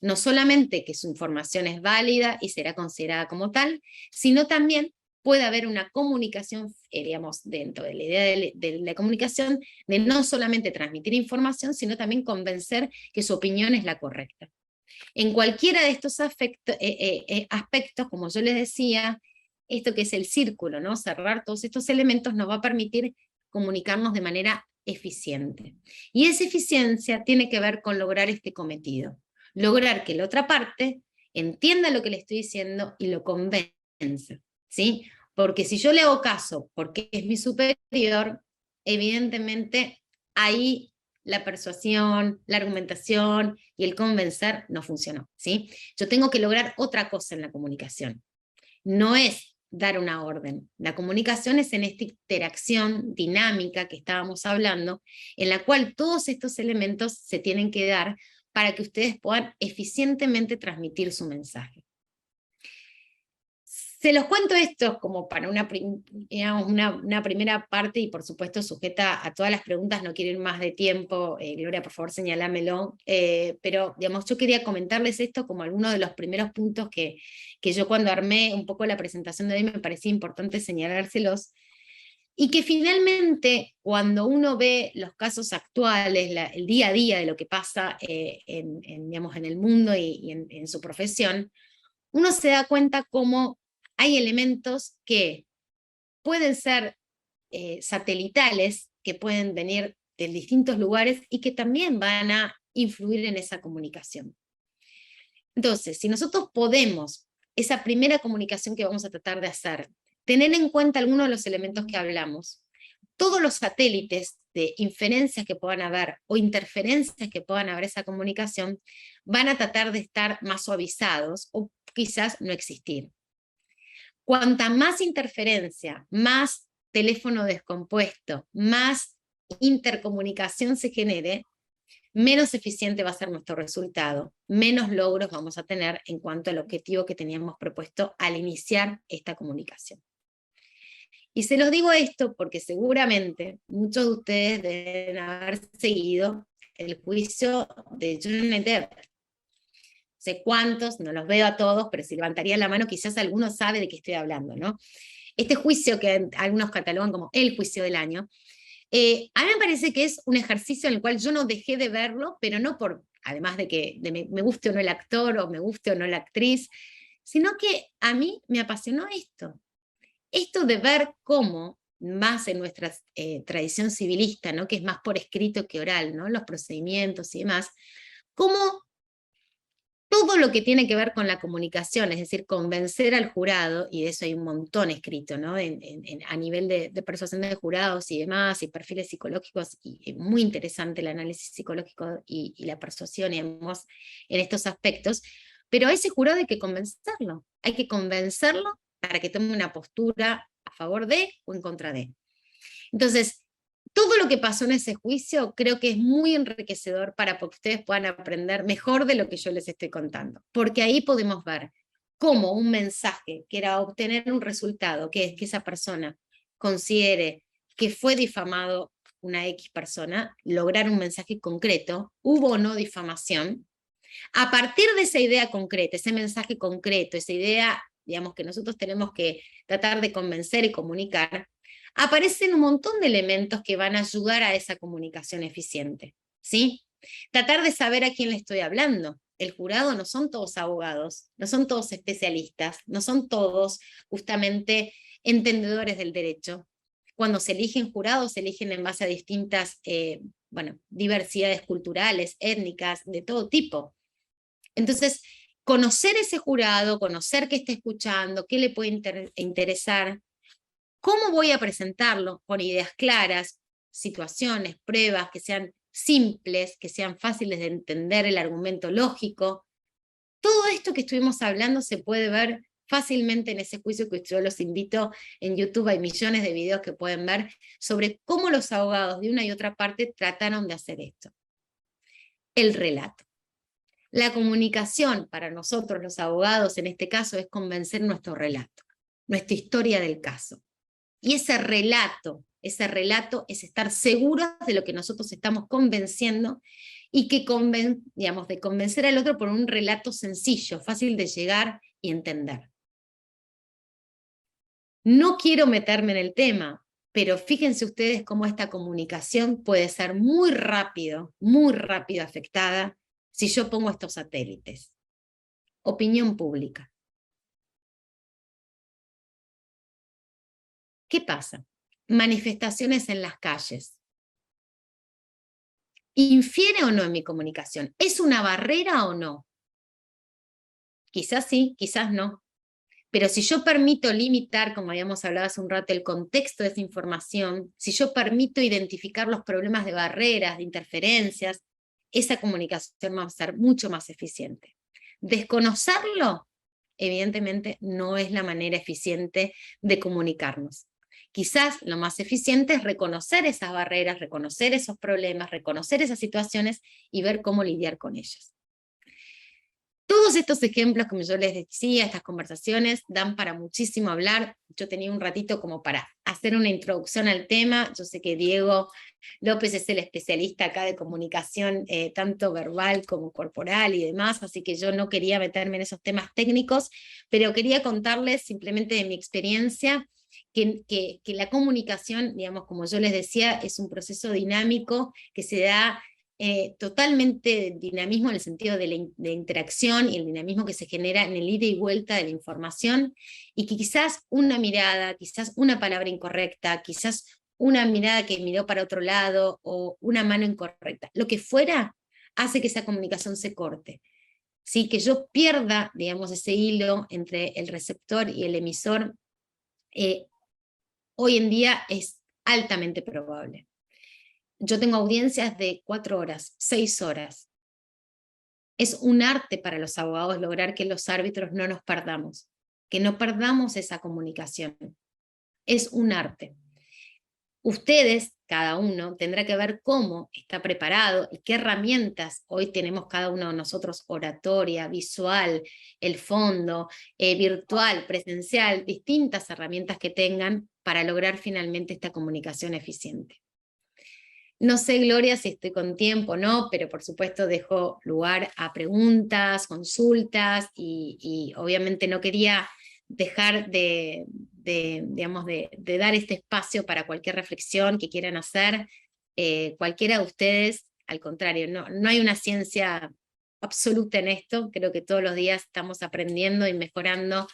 No solamente que su información es válida y será considerada como tal, sino también puede haber una comunicación, digamos, dentro de la idea de la comunicación, de no solamente transmitir información, sino también convencer que su opinión es la correcta. En cualquiera de estos aspectos, como yo les decía, esto que es el círculo, ¿no? Cerrar todos estos elementos nos va a permitir comunicarnos de manera eficiente. Y esa eficiencia tiene que ver con lograr este cometido. Lograr que la otra parte entienda lo que le estoy diciendo y lo convenza, ¿sí? Porque si yo le hago caso porque es mi superior, evidentemente ahí la persuasión, la argumentación y el convencer no funcionó, ¿sí? Yo tengo que lograr otra cosa en la comunicación. No es dar una orden. La comunicación es en esta interacción dinámica que estábamos hablando, en la cual todos estos elementos se tienen que dar para que ustedes puedan eficientemente transmitir su mensaje. Se los cuento esto como para digamos, una primera parte, y por supuesto sujeta a todas las preguntas, no quiero ir más de tiempo, Gloria, por favor señalámelo, pero digamos, yo quería comentarles esto como algunos de los primeros puntos que yo cuando armé un poco la presentación de hoy me parecía importante señalárselos, y que finalmente cuando uno ve los casos actuales, el día a día de lo que pasa digamos, en el mundo y en su profesión, uno se da cuenta cómo hay elementos que pueden ser satelitales, que pueden venir de distintos lugares y que también van a influir en esa comunicación. Entonces, si nosotros podemos, esa primera comunicación que vamos a tratar de hacer, tener en cuenta algunos de los elementos que hablamos, todos los satélites de inferencias que puedan haber o interferencias que puedan haber esa comunicación, van a tratar de estar más suavizados o quizás no existir. Cuanta más interferencia, más teléfono descompuesto, más intercomunicación se genere, menos eficiente va a ser nuestro resultado, menos logros vamos a tener en cuanto al objetivo que teníamos propuesto al iniciar esta comunicación. Y se los digo esto porque seguramente muchos de ustedes deben haber seguido el juicio de Johnny Depp. Sé cuántos, no los veo a todos, pero si levantarían la mano quizás alguno sabe de qué estoy hablando, ¿no? Este juicio que algunos catalogan como el juicio del año, a mí me parece que es un ejercicio en el cual yo no dejé de verlo, pero no por, además de que me guste o no el actor, o me guste o no la actriz, sino que a mí me apasionó esto. Esto de ver cómo, más en nuestra tradición civilista, ¿no? Que es más por escrito que oral, ¿no? Los procedimientos y demás, cómo todo lo que tiene que ver con la comunicación, es decir, convencer al jurado, y de eso hay un montón escrito, ¿no? A nivel de persuasión de jurados y demás, y perfiles psicológicos, y muy interesante el análisis psicológico y la persuasión, digamos, en estos aspectos, pero a ese jurado hay que convencerlo para que tome una postura a favor de o en contra de. Entonces, todo lo que pasó en ese juicio creo que es muy enriquecedor para que ustedes puedan aprender mejor de lo que yo les estoy contando, porque ahí podemos ver cómo un mensaje, que era obtener un resultado, que es que esa persona considere que fue difamado una X persona, lograr un mensaje concreto, hubo o no difamación, a partir de esa idea concreta, ese mensaje concreto, esa idea, digamos, que nosotros tenemos que tratar de convencer y comunicar, aparecen un montón de elementos que van a ayudar a esa comunicación eficiente, ¿sí? Tratar de saber a quién le estoy hablando. El jurado no son todos abogados, no son todos especialistas, no son todos justamente entendedores del derecho. Cuando se eligen jurados, se eligen en base a distintas diversidades culturales, étnicas, de todo tipo. Entonces, conocer ese jurado, conocer qué está escuchando, qué le puede interesar, cómo voy a presentarlo con ideas claras, situaciones, pruebas que sean simples, que sean fáciles de entender el argumento lógico. Todo esto que estuvimos hablando se puede ver fácilmente en ese juicio que yo los invito en YouTube. Hay millones de videos que pueden ver sobre cómo los abogados de una y otra parte trataron de hacer esto. El relato. La comunicación para nosotros los abogados en este caso es convencer nuestro relato, nuestra historia del caso. Y ese relato es estar seguros de lo que nosotros estamos convenciendo y que de convencer al otro por un relato sencillo, fácil de llegar y entender. No quiero meterme en el tema, pero fíjense ustedes cómo esta comunicación puede ser muy rápido afectada si yo pongo estos satélites. Opinión pública. ¿Qué pasa? Manifestaciones en las calles. ¿Infiere o no en mi comunicación? ¿Es una barrera o no? Quizás sí, quizás no. Pero si yo permito limitar, como habíamos hablado hace un rato, el contexto de esa información, si yo permito identificar los problemas de barreras, de interferencias, esa comunicación va a ser mucho más eficiente. Desconocerlo, evidentemente, no es la manera eficiente de comunicarnos. Quizás lo más eficiente es reconocer esas barreras, reconocer esos problemas, reconocer esas situaciones y ver cómo lidiar con ellas. Todos estos ejemplos, como yo les decía, estas conversaciones dan para muchísimo hablar. Yo tenía un ratito como para hacer una introducción al tema. Yo sé que Diego López es el especialista acá de comunicación, tanto verbal como corporal y demás, así que yo no quería meterme en esos temas técnicos, pero quería contarles simplemente de mi experiencia que la comunicación, digamos, como yo les decía, es un proceso dinámico que se da totalmente dinamismo en el sentido de interacción y el dinamismo que se genera en el ida y vuelta de la información, y que quizás una mirada, quizás una palabra incorrecta, quizás una mirada que miró para otro lado o una mano incorrecta, lo que fuera, hace que esa comunicación se corte. ¿Sí? Que yo pierda, digamos, ese hilo entre el receptor y el emisor, hoy en día es altamente probable. Yo tengo audiencias de 4 horas, 6 horas. Es un arte para los abogados lograr que los árbitros no nos perdamos, que no perdamos esa comunicación. Es un arte. Ustedes, cada uno, tendrá que ver cómo está preparado y qué herramientas hoy tenemos cada uno de nosotros: oratoria, visual, el fondo, virtual, presencial, distintas herramientas que tengan para lograr finalmente esta comunicación eficiente. No sé, Gloria, si estoy con tiempo o no, pero por supuesto dejo lugar a preguntas, consultas, y obviamente no quería dejar digamos, de dar este espacio para cualquier reflexión que quieran hacer, cualquiera de ustedes. Al contrario, no hay una ciencia absoluta en esto. Creo que todos los días estamos aprendiendo y mejorando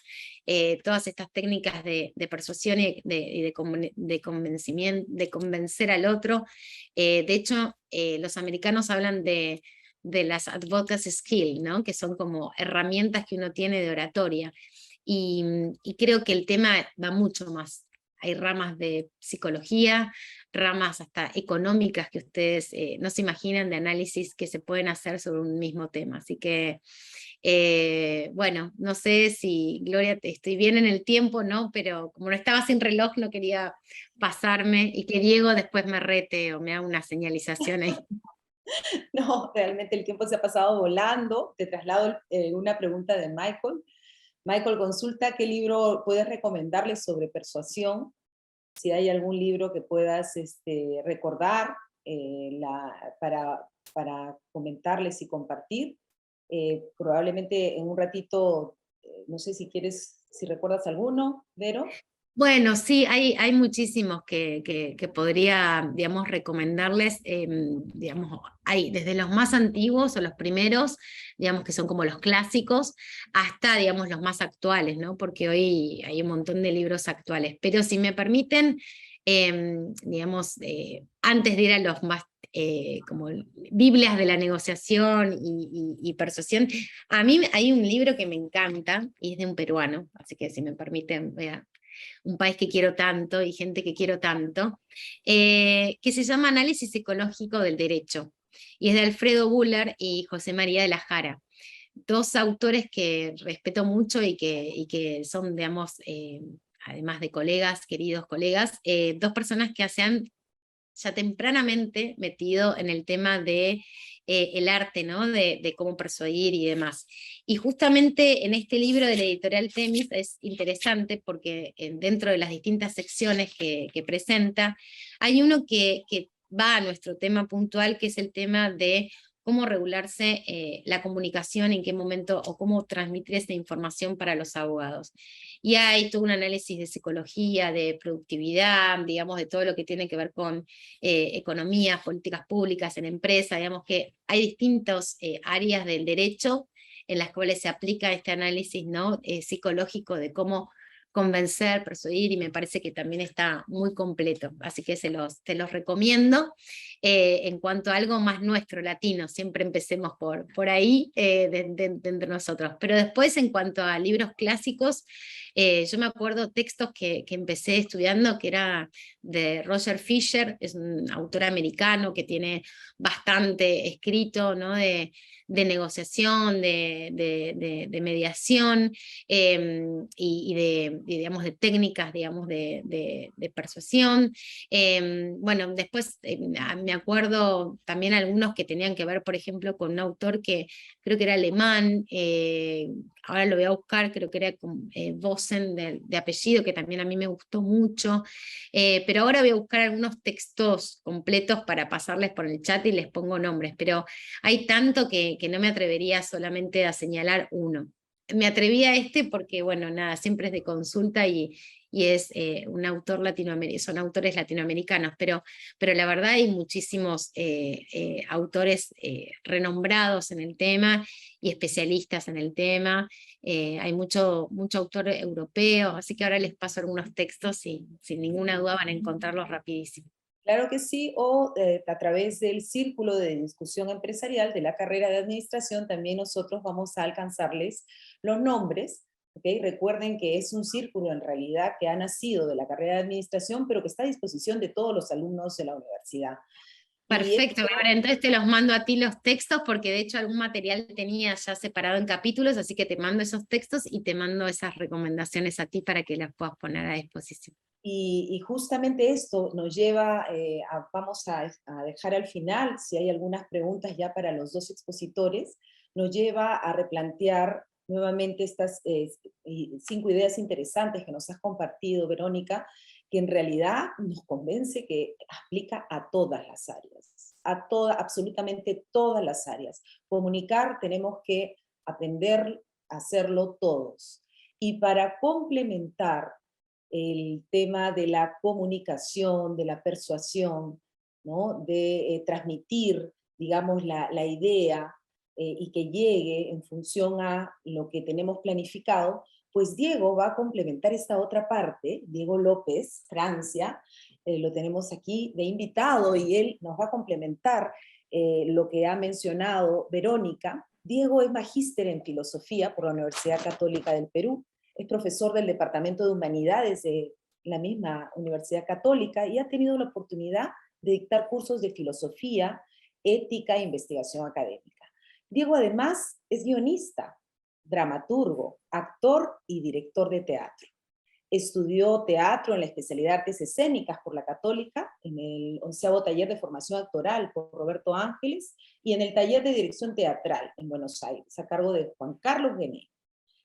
todas estas técnicas de persuasión y de convencimiento, de convencer al otro. De hecho, los americanos hablan de las advocacy skills, ¿no? Que son como herramientas que uno tiene de oratoria. Y creo que el tema va mucho más hay ramas de psicología, ramas hasta económicas que ustedes no se imaginan de análisis que se pueden hacer sobre un mismo tema. Así que, bueno, no sé si, Gloria, estoy bien en el tiempo, ¿no? Pero como no estaba sin reloj, no quería pasarme y que Diego después me rete o me haga una señalización ahí. No, realmente el tiempo se ha pasado volando. Te traslado una pregunta de Michael. Michael consulta qué libro puedes recomendarles sobre persuasión, si hay algún libro que puedas recordar para comentarles y compartir. Probablemente en un ratito, no sé si quieres, si recuerdas alguno, Vero. Bueno, sí, hay muchísimos que podría, digamos, recomendarles, digamos, hay desde los más antiguos o los primeros, digamos, que son como los clásicos, hasta, digamos, los más actuales, ¿no? Porque hoy hay un montón de libros actuales. Pero si me permiten, digamos, antes de ir a los más, como Biblias de la negociación y persuasión, a mí hay un libro que me encanta, y es de un peruano, así que si me permiten, voy a un país que quiero tanto y gente que quiero tanto, que se llama Análisis Psicológico del Derecho, y es de Alfredo Buller y José María de la Jara, dos autores que respeto mucho y que son, digamos, además de colegas, queridos colegas, dos personas que se han ya tempranamente metido en el tema de el arte, ¿no? De cómo persuadir y demás. Y justamente en este libro de la editorial Temis es interesante porque dentro de las distintas secciones que presenta, hay uno que va a nuestro tema puntual, que es el tema de cómo regularse la comunicación, en qué momento, o cómo transmitir esa información para los abogados. Y hay todo un análisis de psicología, de productividad, digamos, de todo lo que tiene que ver con economía, políticas públicas en empresa, digamos que hay distintas áreas del derecho en las cuales se aplica este análisis, ¿no? Psicológico de cómo convencer, persuadir, y me parece que también está muy completo, así que te los recomiendo. En cuanto a algo más nuestro, latino, siempre empecemos por ahí, de nosotros, pero después en cuanto a libros clásicos, yo me acuerdo textos que empecé estudiando, que era de Roger Fisher, es un autor americano que tiene bastante escrito, ¿no? De negociación, de mediación, digamos, de técnicas, digamos, de persuasión. Bueno, después me acuerdo también algunos que tenían que ver, por ejemplo, con un autor que creo que era alemán, ahora lo voy a buscar, creo que era Bosen de apellido, que también a mí me gustó mucho, pero ahora voy a buscar algunos textos completos para pasarles por el chat y les pongo nombres, pero hay tanto que no me atrevería solamente a señalar uno. Me atreví a este porque, bueno, nada, siempre es de consulta y es un autor latinoamericano, son autores latinoamericanos, pero la verdad hay muchísimos autores renombrados en el tema y especialistas en el tema. Hay mucho autor europeo, así que ahora les paso algunos textos y sin ninguna duda van a encontrarlos rapidísimo. Claro que sí, o a través del círculo de discusión empresarial de la carrera de administración, también nosotros vamos a alcanzarles los nombres. ¿Okay? Recuerden que es un círculo en realidad que ha nacido de la carrera de administración, pero que está a disposición de todos los alumnos de la universidad. Perfecto, ahora entonces te los mando a ti los textos, porque de hecho algún material tenía ya separado en capítulos, así que te mando esos textos y te mando esas recomendaciones a ti para que las puedas poner a disposición. Y justamente esto nos lleva, vamos a dejar al final, si hay algunas preguntas ya para los dos expositores, nos lleva a replantear nuevamente estas 5 ideas interesantes que nos has compartido, Verónica, que en realidad nos convence que aplica a todas las áreas, absolutamente todas las áreas. Comunicar tenemos que aprender a hacerlo todos. Y para complementar el tema de la comunicación, de la persuasión, ¿no? De transmitir, digamos, la idea y que llegue en función a lo que tenemos planificado, pues Diego va a complementar esta otra parte, Diego López, Francia, lo tenemos aquí de invitado y él nos va a complementar lo que ha mencionado Verónica. Diego es magíster en filosofía por la Universidad Católica del Perú, es profesor del Departamento de Humanidades de en la misma Universidad Católica y ha tenido la oportunidad de dictar cursos de filosofía, ética e investigación académica. Diego además es guionista, dramaturgo, actor y director de teatro. Estudió teatro en la especialidad de Artes Escénicas por la Católica, en el 11º taller de formación actoral por Roberto Ángeles y en el taller de dirección teatral en Buenos Aires, a cargo de Juan Carlos Gené.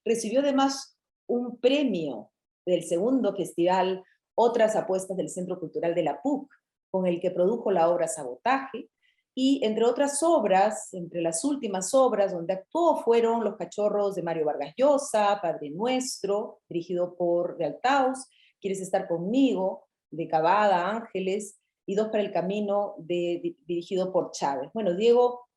Recibió además un premio del segundo festival Otras Apuestas del Centro Cultural de la PUC, con el que produjo la obra Sabotaje, y entre otras obras, entre las últimas obras donde actuó fueron Los Cachorros de Mario Vargas Llosa, Padre Nuestro, dirigido por de Altaos, Quieres estar conmigo, de Cavada Ángeles, y Dos para el Camino, dirigido por Chávez. Bueno, Diego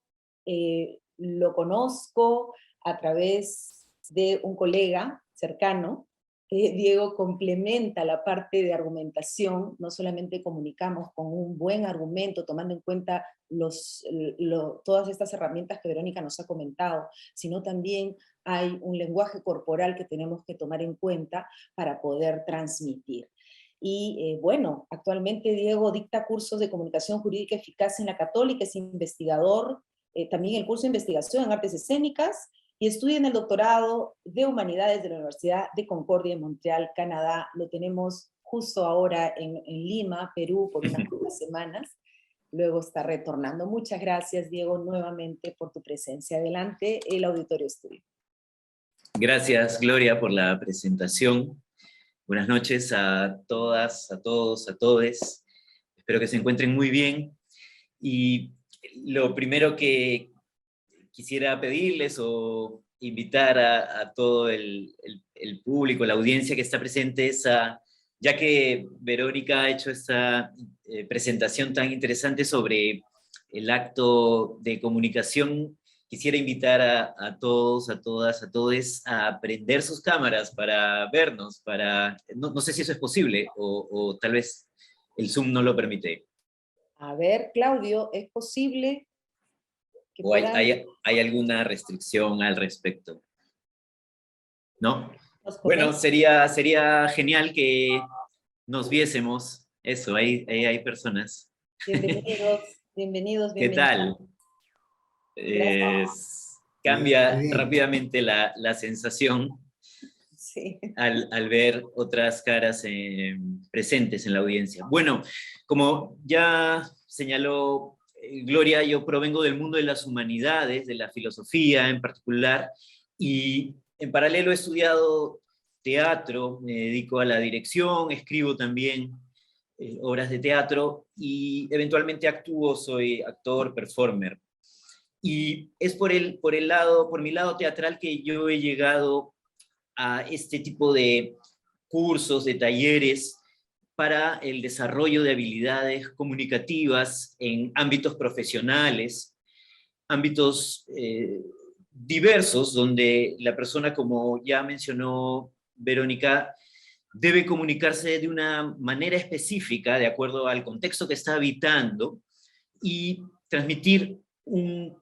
lo conozco a través de un colega cercano. Diego complementa la parte de argumentación, no solamente comunicamos con un buen argumento, tomando en cuenta todas estas herramientas que Verónica nos ha comentado, sino también hay un lenguaje corporal que tenemos que tomar en cuenta para poder transmitir. Y bueno, actualmente Diego dicta cursos de comunicación jurídica eficaz en la Católica, es investigador, también el curso de investigación en artes escénicas, y estudia en el doctorado de Humanidades de la Universidad de Concordia en Montreal, Canadá. Lo tenemos justo ahora en Lima, Perú, por unas pocas semanas. Luego está retornando. Muchas gracias, Diego, nuevamente por tu presencia. Adelante, el auditorio estudio. Gracias, Gloria, por la presentación. Buenas noches a todas, a todos, a todes. Espero que se encuentren muy bien. Y lo primero que quisiera pedirles o invitar a todo el público, la audiencia que está presente, ya que Verónica ha hecho esta presentación tan interesante sobre el acto de comunicación, quisiera invitar a todos, a todas, a todes a prender sus cámaras para vernos, no sé si eso es posible o tal vez el Zoom no lo permite. A ver, Claudio, ¿es posible? ¿O hay alguna restricción al respecto? ¿No? Bueno, sería genial que nos viésemos. Eso, ahí hay personas. Bienvenidos, bienvenidos, ¿Qué tal? Cambia rápidamente la sensación sí. al ver otras caras presentes en la audiencia. Bueno, como ya señaló Gloria, yo provengo del mundo de las humanidades, de la filosofía en particular, y en paralelo he estudiado teatro, me dedico a la dirección, escribo también obras de teatro y eventualmente actúo, soy actor, performer. Y es por mi lado teatral que yo he llegado a este tipo de cursos, de talleres, para el desarrollo de habilidades comunicativas en ámbitos profesionales, ámbitos diversos, donde la persona, como ya mencionó Verónica, debe comunicarse de una manera específica, de acuerdo al contexto que está habitando, y transmitir un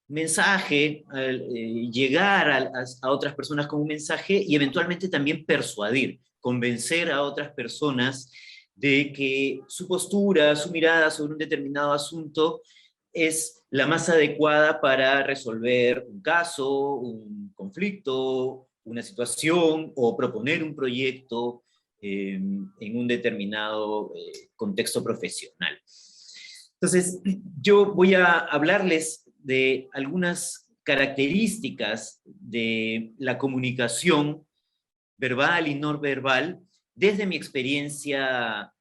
mensaje, llegar a otras personas con un mensaje y eventualmente también persuadir, convencer a otras personas de que su postura, su mirada sobre un determinado asunto es la más adecuada para resolver un caso, un conflicto, una situación o proponer un proyecto en un determinado contexto profesional. Entonces, yo voy a hablarles de algunas características de la comunicación verbal y no verbal desde mi experiencia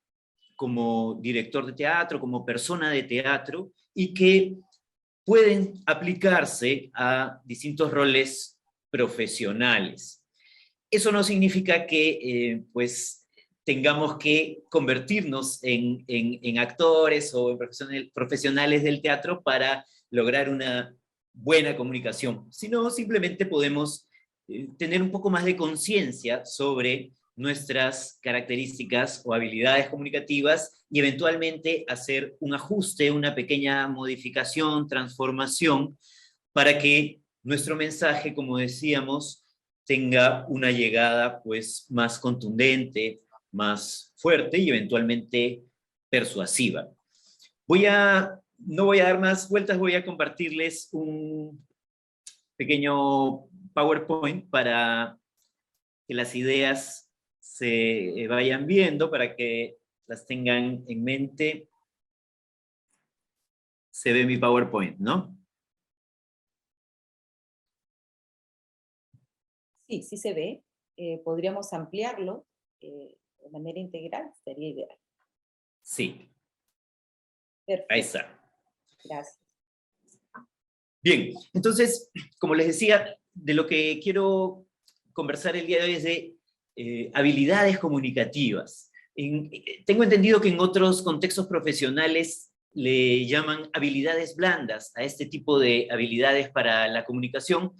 como director de teatro, como persona de teatro, y que pueden aplicarse a distintos roles profesionales. Eso no significa que pues tengamos que convertirnos en actores o en profesionales del teatro para lograr una buena comunicación, sino simplemente podemos tener un poco más de conciencia sobre nuestras características o habilidades comunicativas y eventualmente hacer un ajuste, una pequeña modificación, transformación, para que nuestro mensaje, como decíamos, tenga una llegada pues más contundente, más fuerte y eventualmente persuasiva. No voy a dar más vueltas, voy a compartirles un pequeño PowerPoint para que las ideas se vayan viendo, para que las tengan en mente. Se ve mi PowerPoint, ¿no? Sí, sí se ve. Podríamos ampliarlo de manera integral, sería ideal. Sí. Perfecto. Ahí está. Gracias. Bien, entonces, como les decía, de lo que quiero conversar el día de hoy es de habilidades comunicativas. Tengo entendido que en otros contextos profesionales le llaman habilidades blandas a este tipo de habilidades para la comunicación.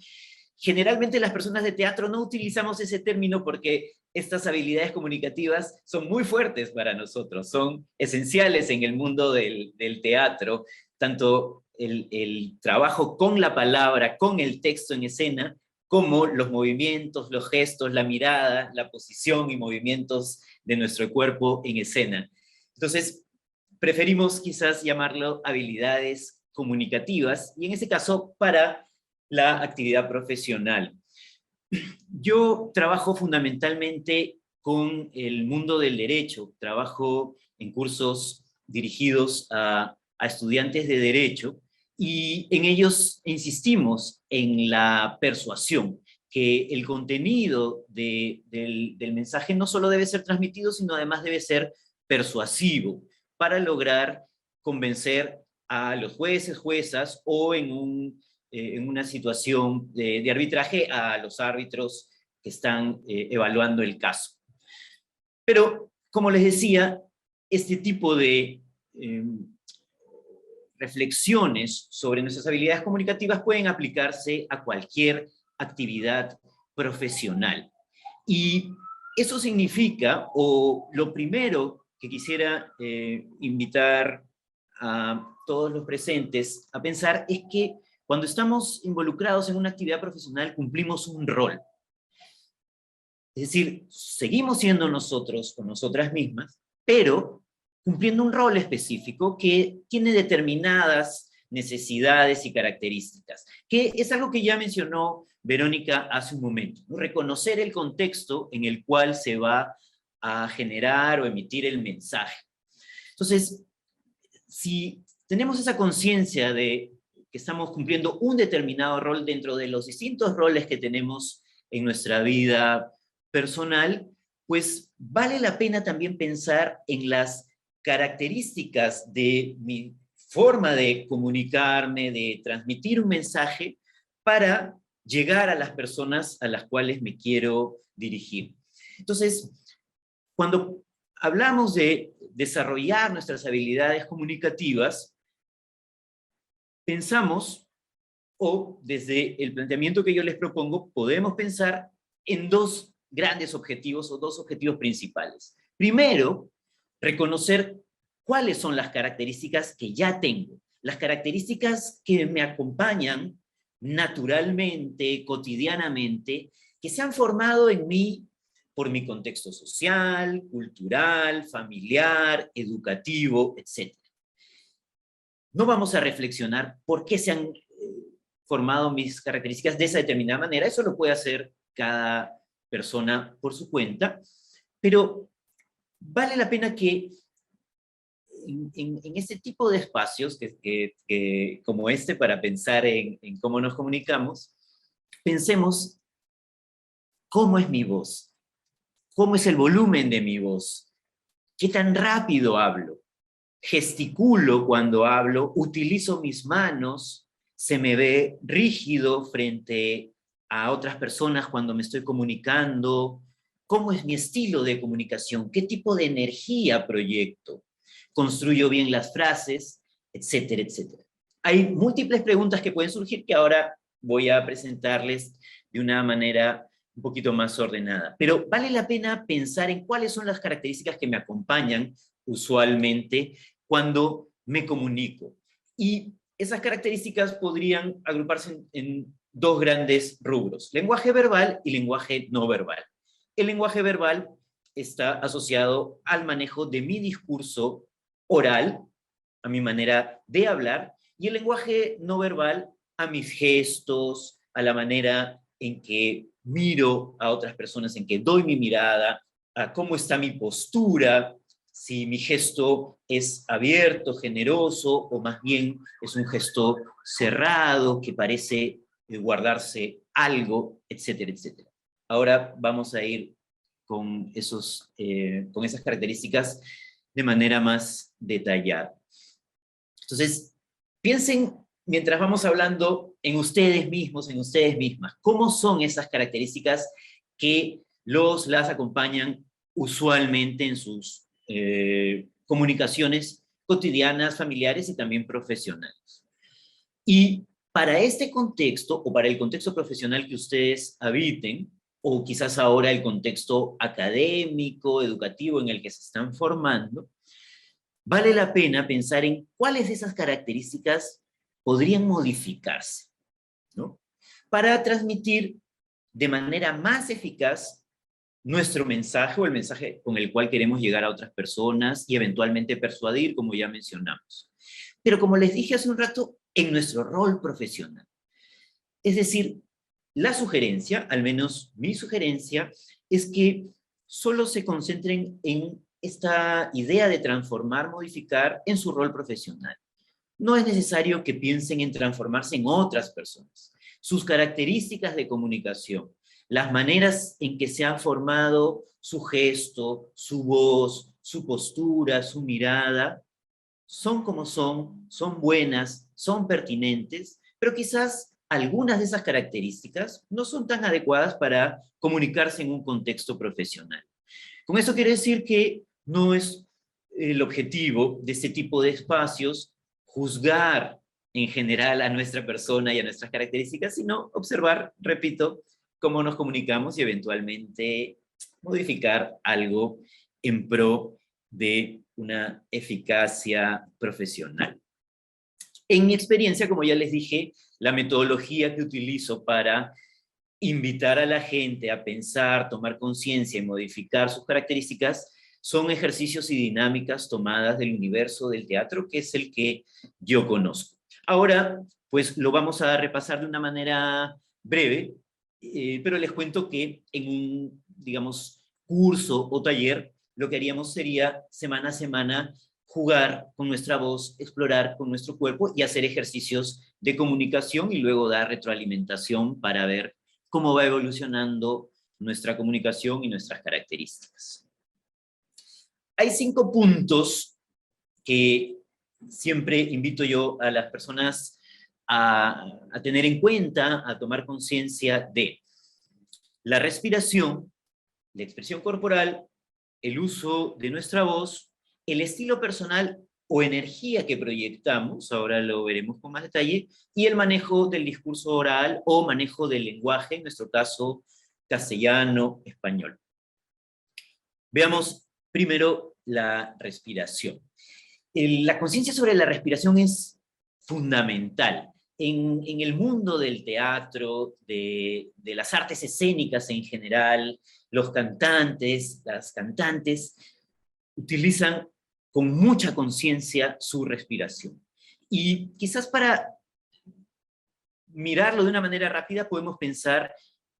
Generalmente las personas de teatro no utilizamos ese término porque estas habilidades comunicativas son muy fuertes para nosotros, son esenciales en el mundo del teatro, tanto el trabajo con la palabra, con el texto en escena, como los movimientos, los gestos, la mirada, la posición y movimientos de nuestro cuerpo en escena. Entonces, preferimos quizás llamarlo habilidades comunicativas, y en ese caso para la actividad profesional. Yo trabajo fundamentalmente con el mundo del derecho, trabajo en cursos dirigidos a estudiantes de derecho, y en ellos insistimos en la persuasión, que el contenido del mensaje no solo debe ser transmitido, sino además debe ser persuasivo, para lograr convencer a los jueces, juezas, o en una situación de arbitraje a los árbitros que están evaluando el caso. Pero, como les decía, este tipo de reflexiones sobre nuestras habilidades comunicativas pueden aplicarse a cualquier actividad profesional. Y eso significa, o lo primero que quisiera invitar a todos los presentes a pensar, es que cuando estamos involucrados en una actividad profesional cumplimos un rol. Es decir, seguimos siendo nosotros o nosotras mismas, pero cumpliendo un rol específico que tiene determinadas necesidades y características, que es algo que ya mencionó Verónica hace un momento, ¿no? Reconocer el contexto en el cual se va a generar o emitir el mensaje. Entonces, si tenemos esa conciencia de que estamos cumpliendo un determinado rol dentro de los distintos roles que tenemos en nuestra vida personal, pues vale la pena también pensar en las características de mi forma de comunicarme, de transmitir un mensaje para llegar a las personas a las cuales me quiero dirigir. Entonces, cuando hablamos de desarrollar nuestras habilidades comunicativas, pensamos, o desde el planteamiento que yo les propongo, podemos pensar en dos grandes objetivos o dos objetivos principales. Primero, reconocer cuáles son las características que ya tengo, las características que me acompañan naturalmente, cotidianamente, que se han formado en mí por mi contexto social, cultural, familiar, educativo, etc. No vamos a reflexionar por qué se han formado mis características de esa determinada manera, eso lo puede hacer cada persona por su cuenta, pero vale la pena que en este tipo de espacios, como este, para pensar en cómo nos comunicamos, pensemos cómo es mi voz, cómo es el volumen de mi voz, qué tan rápido hablo, gesticulo cuando hablo, utilizo mis manos, se me ve rígido frente a otras personas cuando me estoy comunicando, cómo es mi estilo de comunicación, qué tipo de energía proyecto, construyo bien las frases, etcétera, etcétera. Hay múltiples preguntas que pueden surgir que ahora voy a presentarles de una manera un poquito más ordenada. Pero vale la pena pensar en cuáles son las características que me acompañan usualmente cuando me comunico. Y esas características podrían agruparse en dos grandes rubros: lenguaje verbal y lenguaje no verbal. El lenguaje verbal está asociado al manejo de mi discurso oral, a mi manera de hablar, y el lenguaje no verbal a mis gestos, a la manera en que miro a otras personas, en que doy mi mirada, a cómo está mi postura, si mi gesto es abierto, generoso, o más bien es un gesto cerrado que parece guardarse algo, etcétera, etcétera. Ahora vamos a ir con esas características de manera más detallada. Entonces, piensen, mientras vamos hablando, en ustedes mismos, en ustedes mismas, ¿cómo son esas características que las acompañan usualmente en sus comunicaciones cotidianas, familiares y también profesionales? Y para este contexto, o para el contexto profesional que ustedes habiten, o quizás ahora el contexto académico, educativo en el que se están formando, vale la pena pensar en cuáles de esas características podrían modificarse, ¿no? Para transmitir de manera más eficaz nuestro mensaje o el mensaje con el cual queremos llegar a otras personas y eventualmente persuadir, como ya mencionamos. Pero como les dije hace un rato, en nuestro rol profesional. Es decir, la sugerencia, al menos mi sugerencia, es que solo se concentren en esta idea de transformar, modificar en su rol profesional. No es necesario que piensen en transformarse en otras personas. Sus características de comunicación, las maneras en que se ha formado su gesto, su voz, su postura, su mirada, son como son buenas, son pertinentes, pero quizás algunas de esas características no son tan adecuadas para comunicarse en un contexto profesional. Con eso quiere decir que no es el objetivo de este tipo de espacios juzgar en general a nuestra persona y a nuestras características, sino observar, repito, cómo nos comunicamos y eventualmente modificar algo en pro de una eficacia profesional. En mi experiencia, como ya les dije, la metodología que utilizo para invitar a la gente a pensar, tomar conciencia y modificar sus características son ejercicios y dinámicas tomadas del universo del teatro, que es el que yo conozco. Ahora, pues lo vamos a repasar de una manera breve, pero les cuento que en un, digamos, curso o taller, lo que haríamos sería semana a semana jugar con nuestra voz, explorar con nuestro cuerpo y hacer ejercicios de comunicación y luego dar retroalimentación para ver cómo va evolucionando nuestra comunicación y nuestras características. Hay 5 puntos que siempre invito yo a las personas a tener en cuenta, a tomar conciencia de la respiración, la expresión corporal, el uso de nuestra voz, el estilo personal o energía que proyectamos, ahora lo veremos con más detalle, y el manejo del discurso oral o manejo del lenguaje, en nuestro caso castellano, español. Veamos primero la respiración. La conciencia sobre la respiración es fundamental. En el mundo del teatro, de las artes escénicas en general, los cantantes, las cantantes, utilizan con mucha conciencia su respiración. Y quizás para mirarlo de una manera rápida podemos pensar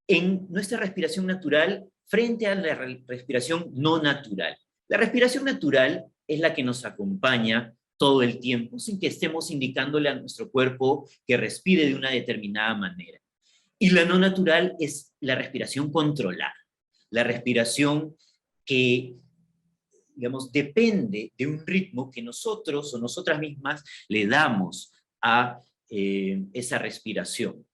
en nuestra respiración natural frente a la respiración no natural. La respiración natural es la que nos acompaña todo el tiempo, sin que estemos indicándole a nuestro cuerpo que respire de una determinada manera. Y la no natural es la respiración controlada, la respiración que, digamos, depende de un ritmo que nosotros o nosotras mismas le damos a esa respiración.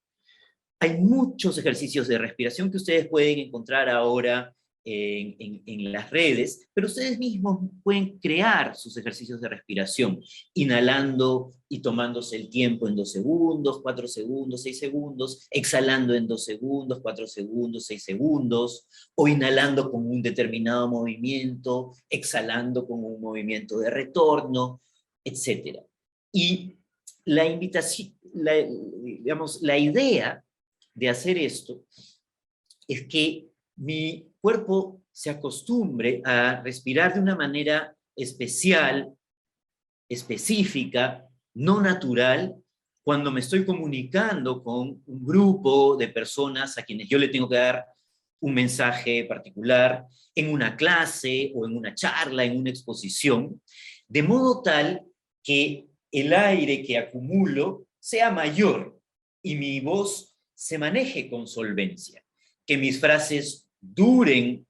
Hay muchos ejercicios de respiración que ustedes pueden encontrar ahora en las redes, pero ustedes mismos pueden crear sus ejercicios de respiración, inhalando y tomándose el tiempo en 2 segundos, 4 segundos, 6 segundos, exhalando en 2 segundos, 4 segundos, 6 segundos, o inhalando con un determinado movimiento, exhalando con un movimiento de retorno, etc. Y la invitación, digamos, la idea de hacer esto es que mi cuerpo se acostumbre a respirar de una manera especial, específica, no natural, cuando me estoy comunicando con un grupo de personas a quienes yo le tengo que dar un mensaje particular, en una clase o en una charla, en una exposición, de modo tal que el aire que acumulo sea mayor y mi voz se maneje con solvencia, que mis frases duren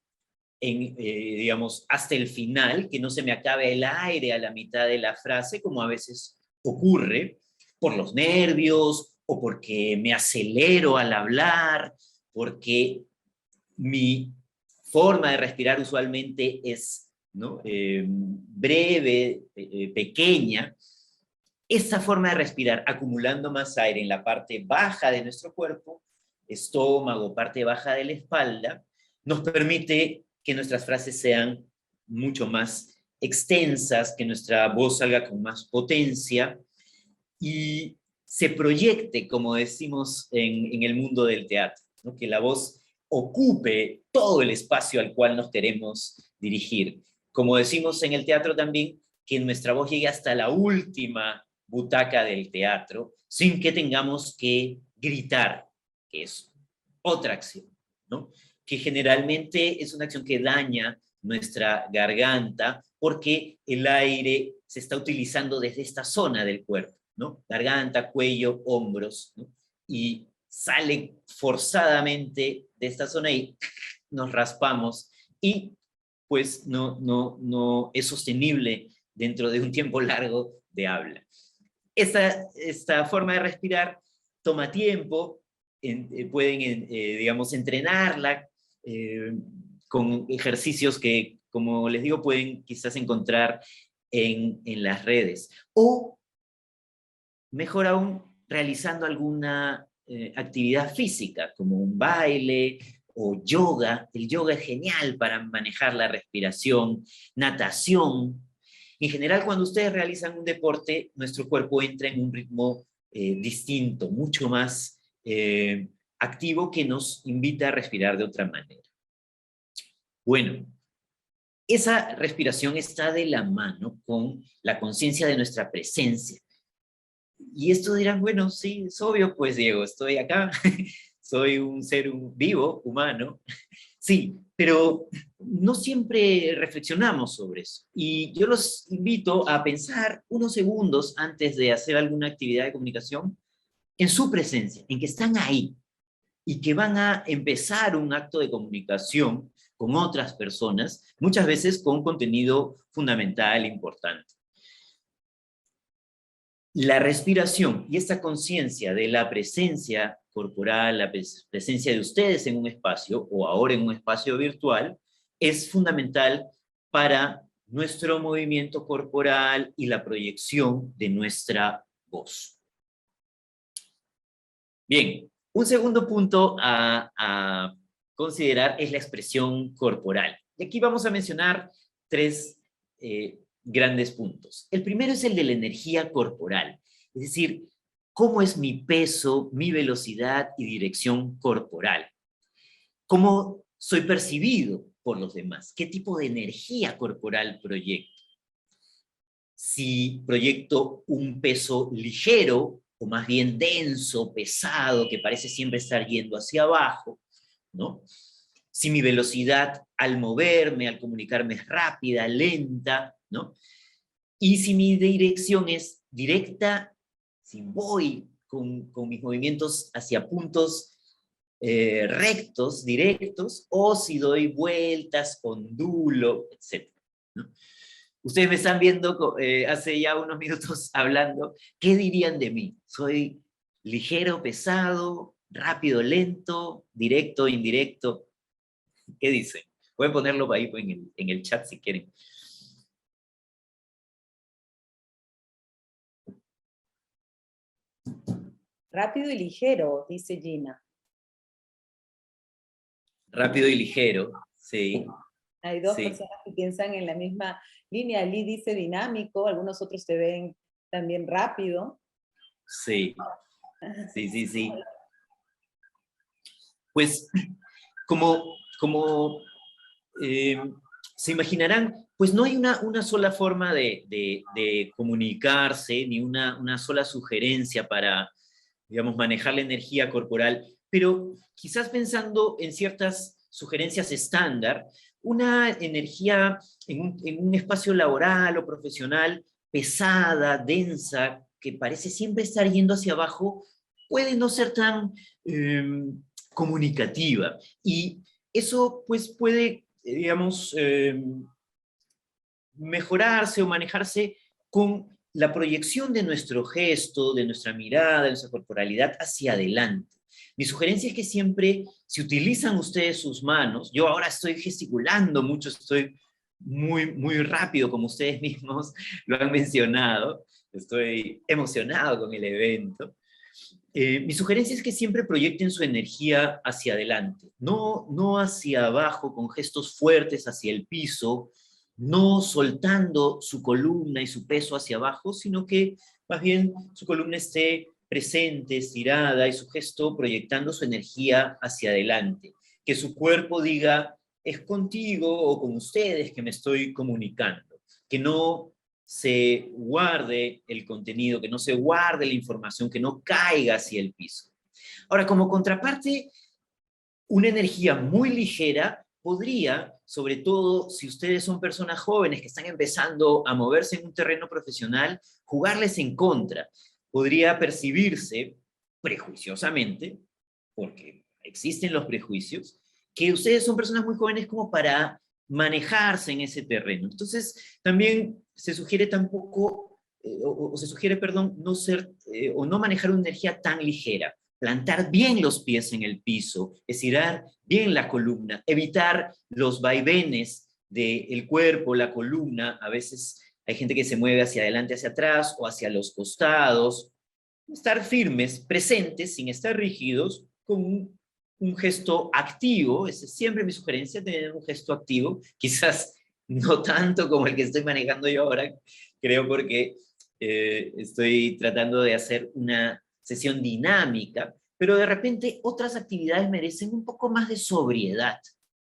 digamos, hasta el final, que no se me acabe el aire a la mitad de la frase, como a veces ocurre, por los nervios o porque me acelero al hablar, porque mi forma de respirar usualmente es, ¿no? Breve, pequeña. Esa forma de respirar, acumulando más aire en la parte baja de nuestro cuerpo, estómago, parte baja de la espalda, nos permite que nuestras frases sean mucho más extensas, que nuestra voz salga con más potencia y se proyecte, como decimos en el mundo del teatro, ¿no? Que la voz ocupe todo el espacio al cual nos queremos dirigir. Como decimos en el teatro también, que nuestra voz llegue hasta la última butaca del teatro, sin que tengamos que gritar, que es otra acción, ¿no? Que generalmente es una acción que daña nuestra garganta porque el aire se está utilizando desde esta zona del cuerpo, ¿no? Garganta, cuello, hombros, ¿no? Y sale forzadamente de esta zona y nos raspamos y pues no es sostenible dentro de un tiempo largo de habla. Esta forma de respirar toma tiempo, pueden, digamos, entrenarla con ejercicios que, como les digo, pueden quizás encontrar en las redes. O, mejor aún, realizando alguna actividad física, como un baile o yoga. El yoga es genial para manejar la respiración, natación. En general, cuando ustedes realizan un deporte, nuestro cuerpo entra en un ritmo distinto, mucho más activo, que nos invita a respirar de otra manera. Bueno, esa respiración está de la mano con la conciencia de nuestra presencia. Y esto dirán, bueno, sí, es obvio, pues Diego, estoy acá, soy un ser vivo, humano. Sí, pero no siempre reflexionamos sobre eso. Y yo los invito a pensar unos segundos antes de hacer alguna actividad de comunicación en su presencia, en que están ahí y que van a empezar un acto de comunicación con otras personas, muchas veces con contenido fundamental, importante. La respiración y esta conciencia de la presencia corporal, la presencia de ustedes en un espacio o ahora en un espacio virtual, es fundamental para nuestro movimiento corporal y la proyección de nuestra voz. Bien, un segundo punto a considerar es la expresión corporal. Y aquí vamos a mencionar tres grandes puntos. El primero es el de la energía corporal, es decir, cómo es mi peso, mi velocidad y dirección corporal. ¿Cómo soy percibido por los demás? ¿Qué tipo de energía corporal proyecto? Si proyecto un peso ligero o más bien denso, pesado, que parece siempre estar yendo hacia abajo, ¿no? Si mi velocidad al moverme, al comunicarme es rápida, lenta, ¿no? Y si mi dirección es directa, si voy con mis movimientos hacia puntos rectos, directos, o si doy vueltas, ondulo, etc., ¿no? Ustedes me están viendo hace ya unos minutos hablando. ¿Qué dirían de mí? ¿Soy ligero, pesado, rápido, lento, directo, indirecto? ¿Qué dicen? Pueden ponerlo ahí en el chat si quieren. Rápido y ligero, dice Gina. Rápido y ligero, sí. Hay dos sí. personas que piensan en la misma línea. Lee dice dinámico, algunos otros te ven también rápido. Sí, sí. Pues como se imaginarán, pues no hay una sola forma de comunicarse, ni una sola sugerencia para, digamos, manejar la energía corporal, pero quizás pensando en ciertas sugerencias estándar, una energía en un espacio laboral o profesional pesada, densa, que parece siempre estar yendo hacia abajo, puede no ser tan comunicativa. Y eso pues puede, digamos, mejorarse o manejarse con la proyección de nuestro gesto, de nuestra mirada, de nuestra corporalidad hacia adelante. Mi sugerencia es que siempre, si utilizan ustedes sus manos, yo ahora estoy gesticulando mucho, estoy muy rápido, como ustedes mismos lo han mencionado, estoy emocionado con el evento. Mi sugerencia es que siempre proyecten su energía hacia adelante, no hacia abajo con gestos fuertes hacia el piso, no soltando su columna y su peso hacia abajo, sino que más bien su columna esté presente, estirada, y su gesto proyectando su energía hacia adelante. Que su cuerpo diga, es contigo o con ustedes que me estoy comunicando. Que no se guarde el contenido, que no se guarde la información, que no caiga hacia el piso. Ahora, como contraparte, una energía muy ligera podría, sobre todo si ustedes son personas jóvenes que están empezando a moverse en un terreno profesional, jugarles en contra. Podría percibirse prejuiciosamente, porque existen los prejuicios, que ustedes son personas muy jóvenes como para manejarse en ese terreno. Entonces, también se sugiere tampoco, se sugiere, perdón, no ser, o no manejar una energía tan ligera. Plantar bien los pies en el piso, estirar bien la columna, evitar los vaivenes del cuerpo, la columna. A veces hay gente que se mueve hacia adelante, hacia atrás o hacia los costados. Estar firmes, presentes, sin estar rígidos, con un gesto activo. Esa es siempre mi sugerencia, tener un gesto activo. Quizás no tanto como el que estoy manejando yo ahora, creo, porque estoy tratando de hacer una sesión dinámica, pero de repente otras actividades merecen un poco más de sobriedad.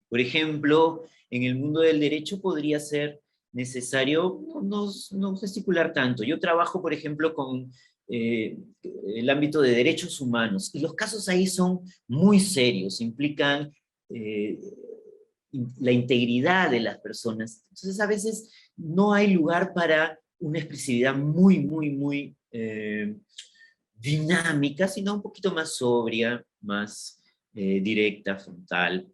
Por ejemplo, en el mundo del derecho podría ser necesario no gesticular tanto. Yo trabajo, por ejemplo, con el ámbito de derechos humanos, y los casos ahí son muy serios, implican la integridad de las personas. Entonces, a veces no hay lugar para una expresividad muy dinámica, sino un poquito más sobria, más directa, frontal.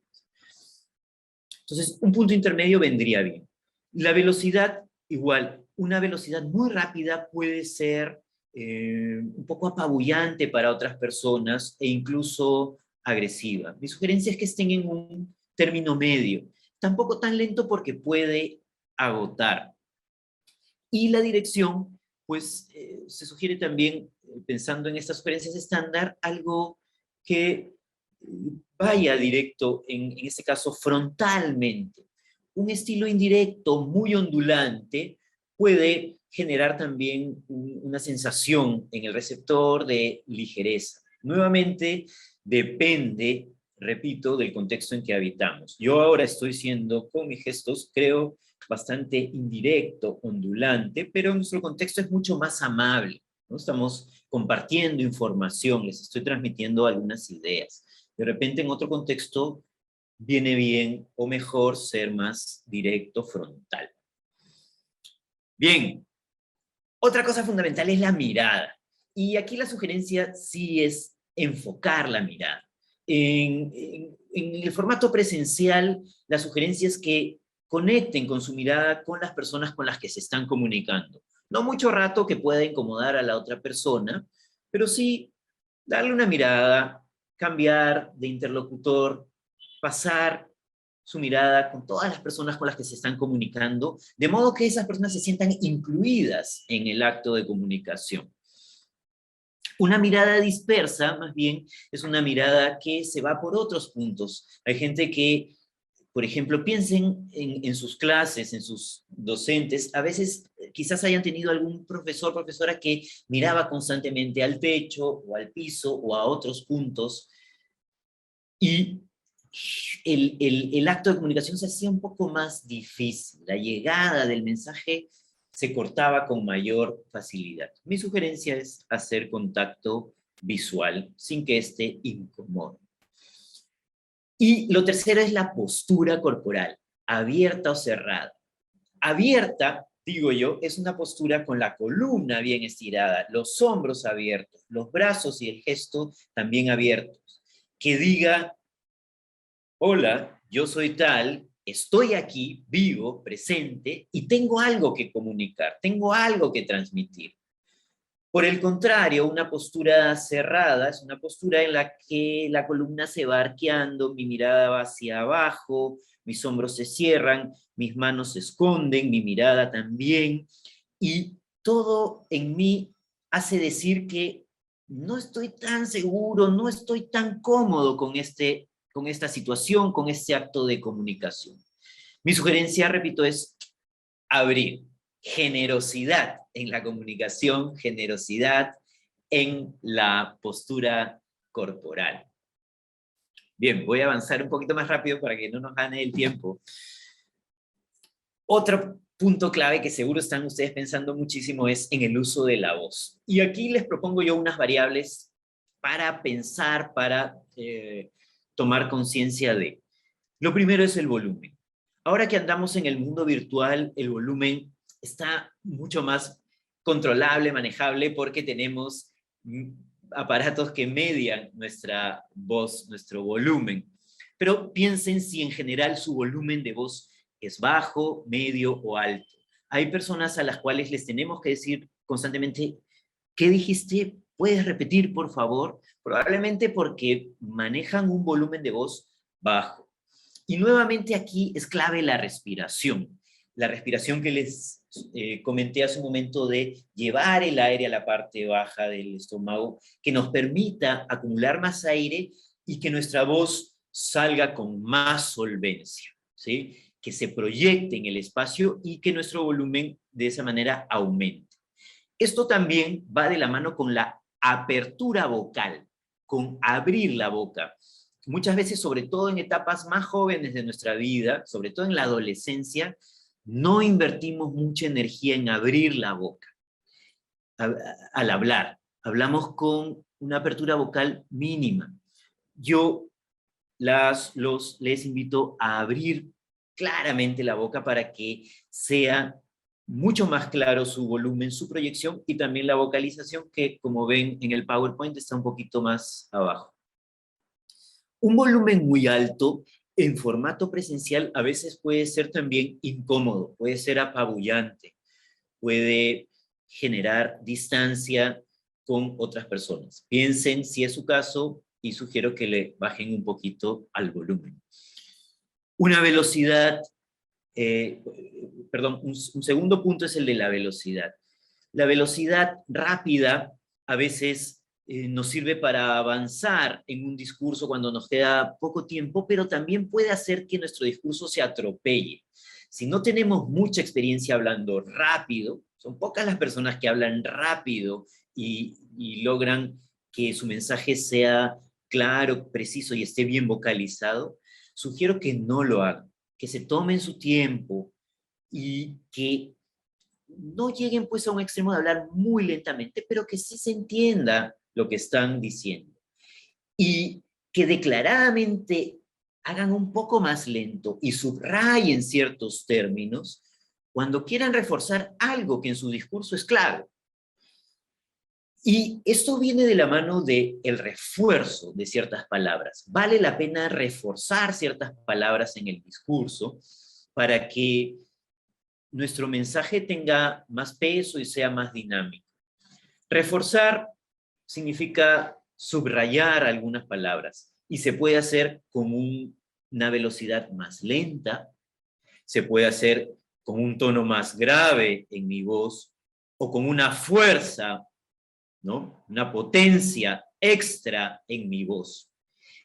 Entonces, un punto intermedio vendría bien. La velocidad, igual, una velocidad muy rápida puede ser un poco apabullante para otras personas e incluso agresiva. Mi sugerencia es que estén en un término medio, tampoco tan lento porque puede agotar. Y la dirección, pues se sugiere también, pensando en estas sugerencias estándar, algo que vaya directo, en este caso frontalmente. Un estilo indirecto, muy ondulante, puede generar también una sensación en el receptor de ligereza. Nuevamente, depende, repito, del contexto en que habitamos. Yo ahora estoy siendo, con mis gestos, creo, bastante indirecto, ondulante, pero nuestro contexto es mucho más amable, ¿no? Estamos compartiendo información, les estoy transmitiendo algunas ideas. De repente, en otro contexto, viene bien o mejor ser más directo, frontal. Bien, otra cosa fundamental es la mirada. Y aquí la sugerencia sí es enfocar la mirada. En el formato presencial, la sugerencia es que conecten con su mirada con las personas con las que se están comunicando. No mucho rato que pueda incomodar a la otra persona, pero sí darle una mirada, cambiar de interlocutor, pasar su mirada con todas las personas con las que se están comunicando, de modo que esas personas se sientan incluidas en el acto de comunicación. Una mirada dispersa, más bien, es una mirada que se va por otros puntos. Hay gente que, por ejemplo, piensen en sus clases, en sus docentes, a veces quizás hayan tenido algún profesor, profesora que miraba constantemente al techo, o al piso, o a otros puntos, y el acto de comunicación se hacía un poco más difícil. La llegada del mensaje se cortaba con mayor facilidad. Mi sugerencia es hacer contacto visual sin que esté incómodo. Y lo tercero es la postura corporal, abierta o cerrada. Abierta, digo yo, es una postura con la columna bien estirada, los hombros abiertos, los brazos y el gesto también abiertos. Que diga: hola, yo soy tal, estoy aquí, vivo, presente, y tengo algo que comunicar, tengo algo que transmitir. Por el contrario, una postura cerrada es una postura en la que la columna se va arqueando, mi mirada va hacia abajo, mis hombros se cierran, mis manos se esconden, mi mirada también, y todo en mí hace decir que no estoy tan seguro, no estoy tan cómodo con esta situación, con este acto de comunicación. Mi sugerencia, repito, es abrir. Generosidad en la comunicación, generosidad en la postura corporal. Bien, voy a avanzar un poquito más rápido para que no nos gane el tiempo. Otro punto clave que seguro están ustedes pensando muchísimo es en el uso de la voz. Y aquí les propongo yo unas variables para pensar, para tomar conciencia de. Lo primero es el volumen. Ahora que andamos en el mundo virtual, el volumen está mucho más controlable, manejable, porque tenemos aparatos que median nuestra voz, nuestro volumen. Pero piensen si en general su volumen de voz es bajo, medio o alto. Hay personas a las cuales les tenemos que decir constantemente: ¿qué dijiste? ¿Puedes repetir, por favor? Probablemente porque manejan un volumen de voz bajo. Y nuevamente aquí es clave la respiración. La respiración que les comenté hace un momento, de llevar el aire a la parte baja del estómago, que nos permita acumular más aire y que nuestra voz salga con más solvencia, ¿sí? Que se proyecte en el espacio y que nuestro volumen de esa manera aumente. Esto también va de la mano con la apertura vocal, con abrir la boca. Muchas veces, sobre todo en etapas más jóvenes de nuestra vida, sobre todo en la adolescencia, no invertimos mucha energía en abrir la boca. Al hablar, hablamos con una apertura vocal mínima. Yo les invito a abrir claramente la boca para que sea mucho más claro su volumen, su proyección y también la vocalización, que como ven en el PowerPoint está un poquito más abajo. Un volumen muy alto en formato presencial a veces puede ser también incómodo, puede ser apabullante, puede generar distancia con otras personas. Piensen si es su caso y sugiero que le bajen un poquito al volumen. Una velocidad, un segundo punto es el de la velocidad. La velocidad rápida a veces nos sirve para avanzar en un discurso cuando nos queda poco tiempo, pero también puede hacer que nuestro discurso se atropelle. Si no tenemos mucha experiencia hablando rápido, son pocas las personas que hablan rápido y logran que su mensaje sea claro, preciso y esté bien vocalizado, sugiero que no lo hagan, que se tomen su tiempo y que no lleguen pues a un extremo de hablar muy lentamente, pero que sí se entienda lo que están diciendo. Y que declaradamente hagan un poco más lento y subrayen ciertos términos cuando quieran reforzar algo que en su discurso es clave. Y esto viene de la mano del refuerzo de ciertas palabras. Vale la pena reforzar ciertas palabras en el discurso para que nuestro mensaje tenga más peso y sea más dinámico. Reforzar significa subrayar algunas palabras y se puede hacer con una velocidad más lenta, se puede hacer con un tono más grave en mi voz o con una fuerza, ¿no? Una potencia extra en mi voz,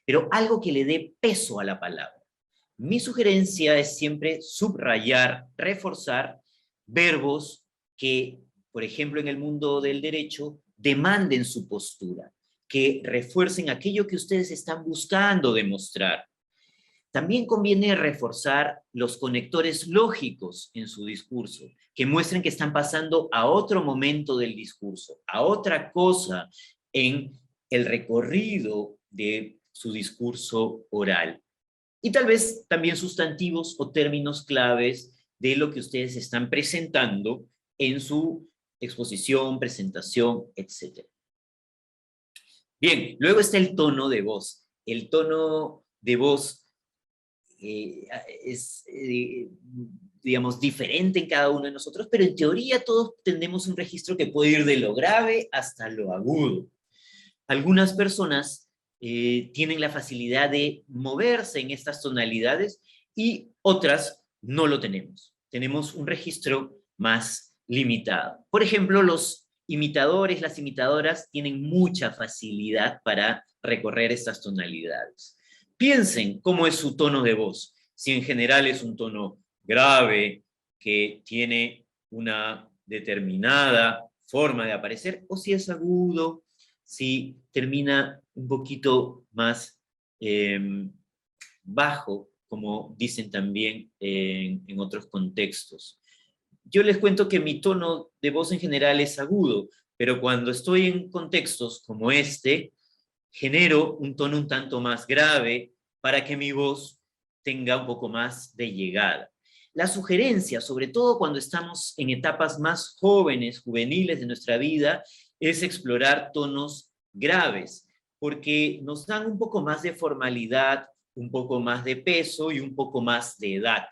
pero algo que le dé peso a la palabra. Mi sugerencia es siempre subrayar, reforzar verbos que, por ejemplo, en el mundo del derecho, demanden su postura, que refuercen aquello que ustedes están buscando demostrar. También conviene reforzar los conectores lógicos en su discurso, que muestren que están pasando a otro momento del discurso, a otra cosa en el recorrido de su discurso oral. Y tal vez también sustantivos o términos claves de lo que ustedes están presentando en su exposición, presentación, etc. Bien, luego está el tono de voz. El tono de voz es, digamos, diferente en cada uno de nosotros, pero en teoría todos tenemos un registro que puede ir de lo grave hasta lo agudo. Algunas personas tienen la facilidad de moverse en estas tonalidades y otras no lo tenemos. Tenemos un registro más limitado. Por ejemplo, los imitadores, las imitadoras tienen mucha facilidad para recorrer estas tonalidades. Piensen cómo es su tono de voz. Si en general es un tono grave, que tiene una determinada forma de aparecer, o si es agudo, si termina un poquito más bajo, como dicen también en otros contextos. Yo les cuento que mi tono de voz en general es agudo, pero cuando estoy en contextos como este, genero un tono un tanto más grave para que mi voz tenga un poco más de llegada. La sugerencia, sobre todo cuando estamos en etapas más jóvenes, juveniles de nuestra vida, es explorar tonos graves, porque nos dan un poco más de formalidad, un poco más de peso y un poco más de edad.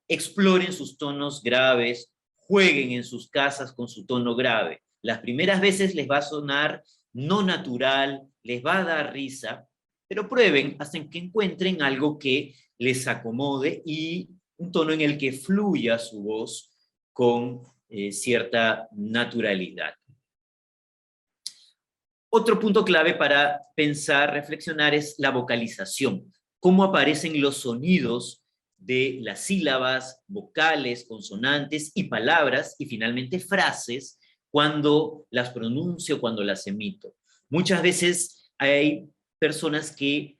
Exploren sus tonos graves, jueguen en sus casas con su tono grave. Las primeras veces les va a sonar no natural, les va a dar risa, pero prueben hasta que encuentren algo que les acomode y un tono en el que fluya su voz con cierta naturalidad. Otro punto clave para pensar, reflexionar es la vocalización. Cómo aparecen los sonidos de las sílabas, vocales, consonantes y palabras y finalmente frases cuando las pronuncio, cuando las emito. Muchas veces hay personas que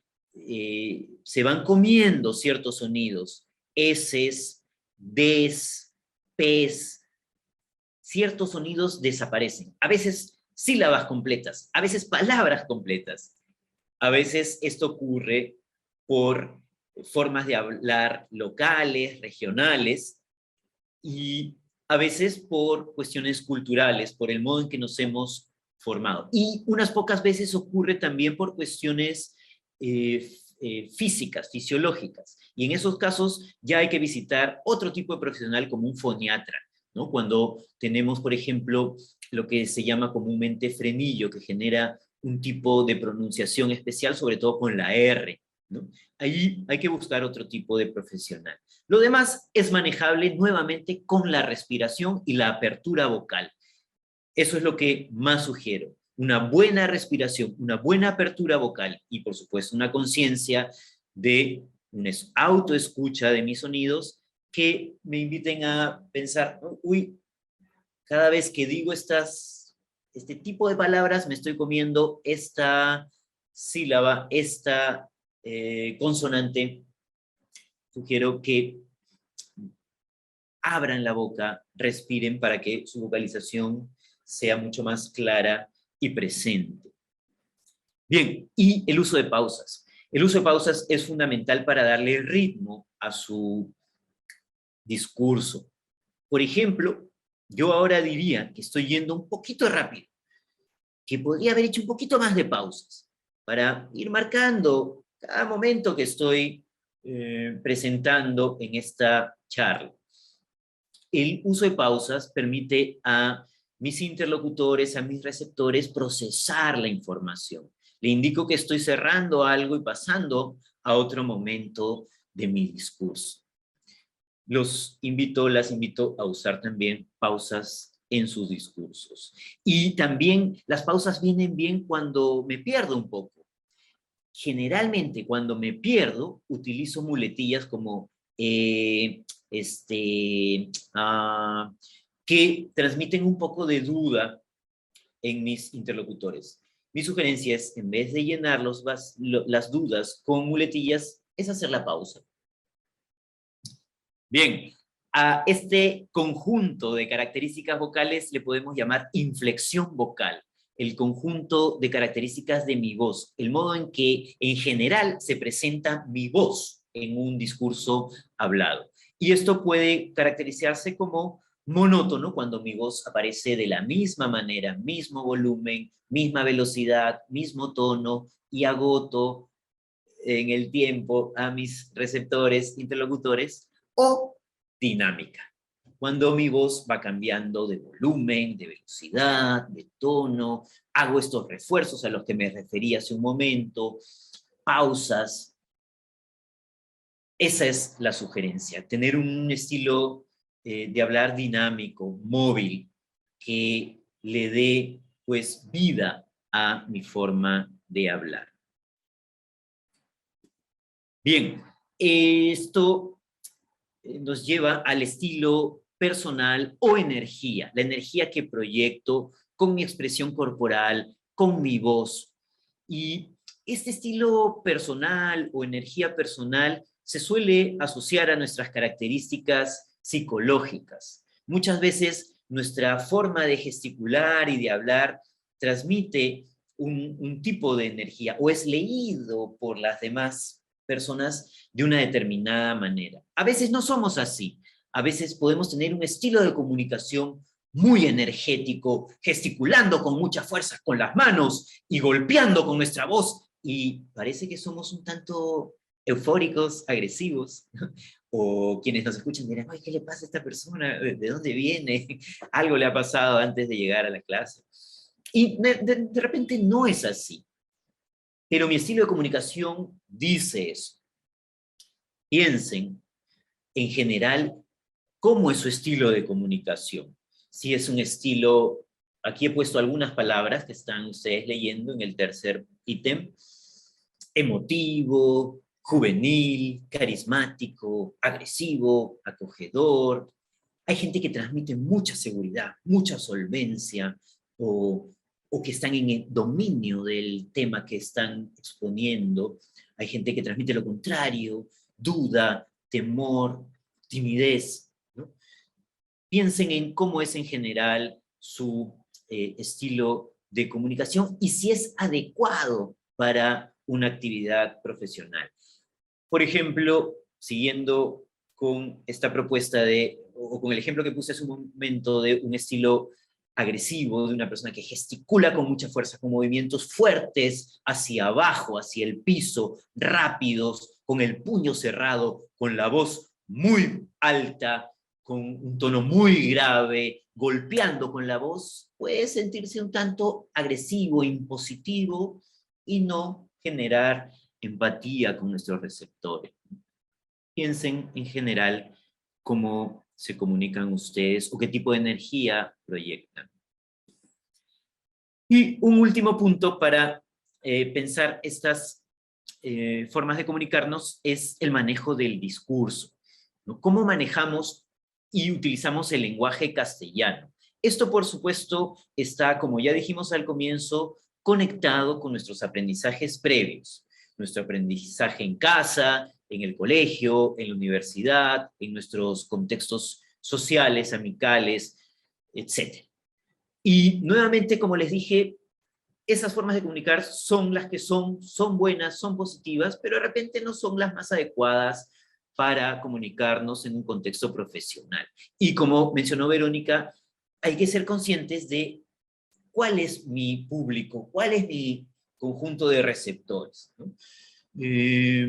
se van comiendo ciertos sonidos, eses, des, pes, ciertos sonidos desaparecen. A veces sílabas completas, a veces palabras completas. A veces esto ocurre por formas de hablar locales, regionales, y a veces por cuestiones culturales, por el modo en que nos hemos formado. Y unas pocas veces ocurre también por cuestiones físicas, fisiológicas. Y en esos casos ya hay que visitar otro tipo de profesional como un foniatra, ¿no? Cuando tenemos, por ejemplo, lo que se llama comúnmente frenillo, que genera un tipo de pronunciación especial, sobre todo con la R, ¿no? Ahí hay que buscar otro tipo de profesional. Lo demás es manejable nuevamente con la respiración y la apertura vocal. Eso es lo que más sugiero. Una buena respiración, una buena apertura vocal y, por supuesto, una conciencia de una autoescucha de mis sonidos que me inviten a pensar, uy, cada vez que digo este tipo de palabras me estoy comiendo esta sílaba, esta consonante. Sugiero que abran la boca, respiren para que su vocalización sea mucho más clara y presente. Bien, y el uso de pausas. El uso de pausas es fundamental para darle ritmo a su discurso. Por ejemplo, yo ahora diría que estoy yendo un poquito rápido, que podría haber hecho un poquito más de pausas para ir marcando cada momento que estoy presentando en esta charla. El uso de pausas permite a mis interlocutores, a mis receptores, procesar la información. Le indico que estoy cerrando algo y pasando a otro momento de mi discurso. Las invito a usar también pausas en sus discursos. Y también las pausas vienen bien cuando me pierdo un poco. Generalmente cuando me pierdo, utilizo muletillas como que transmiten un poco de duda en mis interlocutores. Mi sugerencia es, en vez de llenar las dudas con muletillas, es hacer la pausa. Bien, a este conjunto de características vocales le podemos llamar inflexión vocal, el conjunto de características de mi voz, el modo en que en general se presenta mi voz en un discurso hablado. Y esto puede caracterizarse como monótono cuando mi voz aparece de la misma manera, mismo volumen, misma velocidad, mismo tono y agoto en el tiempo a mis receptores, interlocutores, o dinámica, cuando mi voz va cambiando de volumen, de velocidad, de tono, hago estos refuerzos a los que me referí hace un momento, pausas. Esa es la sugerencia, tener un estilo de hablar dinámico, móvil, que le dé pues vida a mi forma de hablar. Bien, esto nos lleva al estilo personal o energía, la energía que proyecto con mi expresión corporal, con mi voz. Y este estilo personal o energía personal se suele asociar a nuestras características psicológicas. Muchas veces nuestra forma de gesticular y de hablar transmite un tipo de energía o es leído por las demás personas de una determinada manera. A veces no somos así. A veces podemos tener un estilo de comunicación muy energético, gesticulando con mucha fuerza con las manos y golpeando con nuestra voz. Y parece que somos un tanto eufóricos, agresivos. O quienes nos escuchan dirán, ay, ¿qué le pasa a esta persona? ¿De dónde viene? Algo le ha pasado antes de llegar a la clase. Y de repente no es así. Pero mi estilo de comunicación dice eso. Piensen, en general, cómo es su estilo de comunicación. Si es un estilo, aquí he puesto algunas palabras que están ustedes leyendo en el tercer ítem, emotivo, juvenil, carismático, agresivo, acogedor. Hay gente que transmite mucha seguridad, mucha solvencia, o que están en el dominio del tema que están exponiendo. Hay gente que transmite lo contrario, duda, temor, timidez, ¿no? Piensen en cómo es en general su estilo de comunicación y si es adecuado para una actividad profesional. Por ejemplo, siguiendo con esta propuesta o con el ejemplo que puse hace un momento de un estilo agresivo, de una persona que gesticula con mucha fuerza, con movimientos fuertes hacia abajo, hacia el piso, rápidos, con el puño cerrado, con la voz muy alta, con un tono muy grave, golpeando con la voz, puede sentirse un tanto agresivo, impositivo, y no generar empatía con nuestros receptores. Piensen en general cómo se comunican ustedes o qué tipo de energía proyectan. Y un último punto para pensar estas formas de comunicarnos es el manejo del discurso, ¿no? ¿Cómo manejamos y utilizamos el lenguaje castellano? Esto, por supuesto, está, como ya dijimos al comienzo, conectado con nuestros aprendizajes previos. Nuestro aprendizaje en casa, en el colegio, en la universidad, en nuestros contextos sociales, amicales, etc. Y nuevamente, como les dije, esas formas de comunicar son las que son buenas, son positivas, pero de repente no son las más adecuadas para comunicarnos en un contexto profesional. Y como mencionó Verónica, hay que ser conscientes de cuál es mi público, cuál es mi conjunto de receptores, ¿no?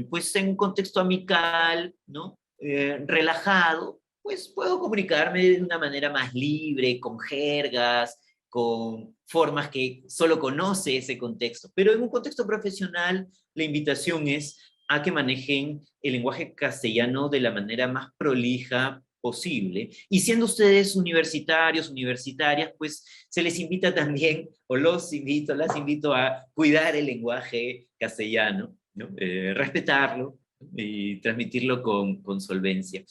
Pues en un contexto amical, ¿no? Relajado, pues puedo comunicarme de una manera más libre, con jergas, con formas que solo conoce ese contexto. Pero en un contexto profesional, la invitación es a que manejen el lenguaje castellano de la manera más prolija posible. Y siendo ustedes universitarios, universitarias, pues se les invita también, o las invito a cuidar el lenguaje castellano, ¿no? Respetarlo y transmitirlo con solvencia.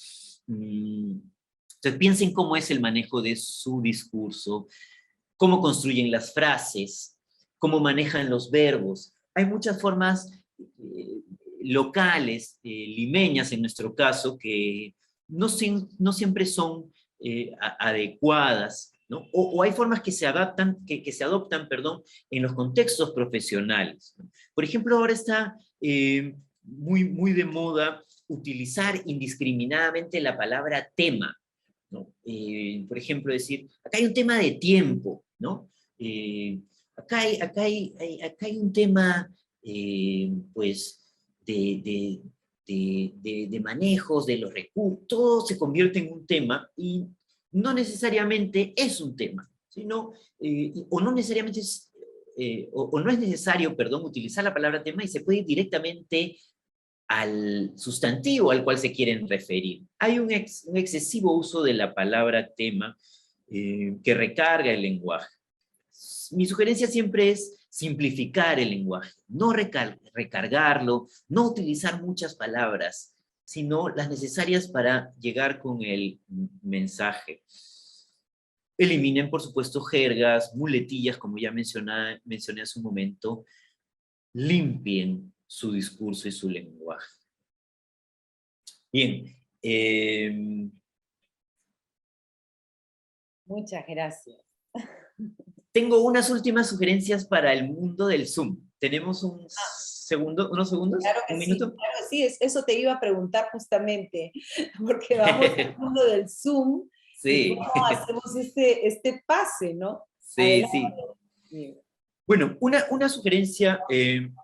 Entonces piensen cómo es el manejo de su discurso, cómo construyen las frases, cómo manejan los verbos. Hay muchas formas locales, limeñas en nuestro caso, que no siempre son adecuadas, ¿no? O hay formas que se adaptan, que se adoptan, perdón, en los contextos profesionales, ¿no? Por ejemplo, ahora está muy de moda utilizar indiscriminadamente la palabra tema, ¿no? Por ejemplo, decir, acá hay un tema de tiempo, ¿no? Acá hay un tema, pues, de manejos de los recursos, todo se convierte en un tema y no necesariamente es un tema, sino, o no necesariamente es, o no es necesario, perdón, utilizar la palabra tema y se puede ir directamente al sustantivo al cual se quieren referir. Hay un excesivo uso de la palabra tema que recarga el lenguaje. Mi sugerencia siempre es simplificar el lenguaje, no recargarlo, no utilizar muchas palabras, sino las necesarias para llegar con el mensaje. Eliminen, por supuesto, jergas, muletillas, como ya mencioné hace un momento. Limpien su discurso y su lenguaje. Bien. Muchas gracias. Tengo unas últimas sugerencias para el mundo del Zoom. ¿Tenemos unos segundos? Claro que ¿Un sí, minuto? claro que sí, eso te iba a preguntar justamente, porque vamos al mundo del Zoom y Sí, cómo hacemos este pase, ¿no? sí, Adelante. sí. Bueno, una sugerencia, en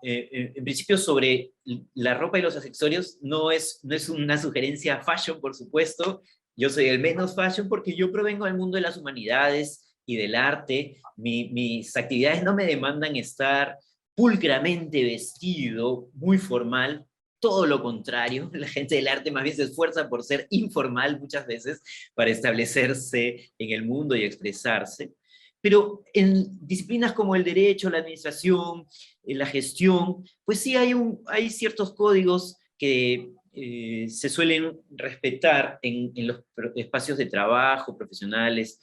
principio, sobre la ropa y los accesorios, no es una sugerencia fashion, por supuesto. Yo soy el menos fashion porque yo provengo del mundo de las humanidades y del arte. Mis actividades no me demandan estar pulcramente vestido, muy formal. Todo lo contrario, la gente del arte más bien se esfuerza por ser informal muchas veces para establecerse en el mundo y expresarse. Pero en disciplinas como el derecho, la administración, la gestión, pues sí hay ciertos códigos que se suelen respetar en los espacios de trabajo, profesionales.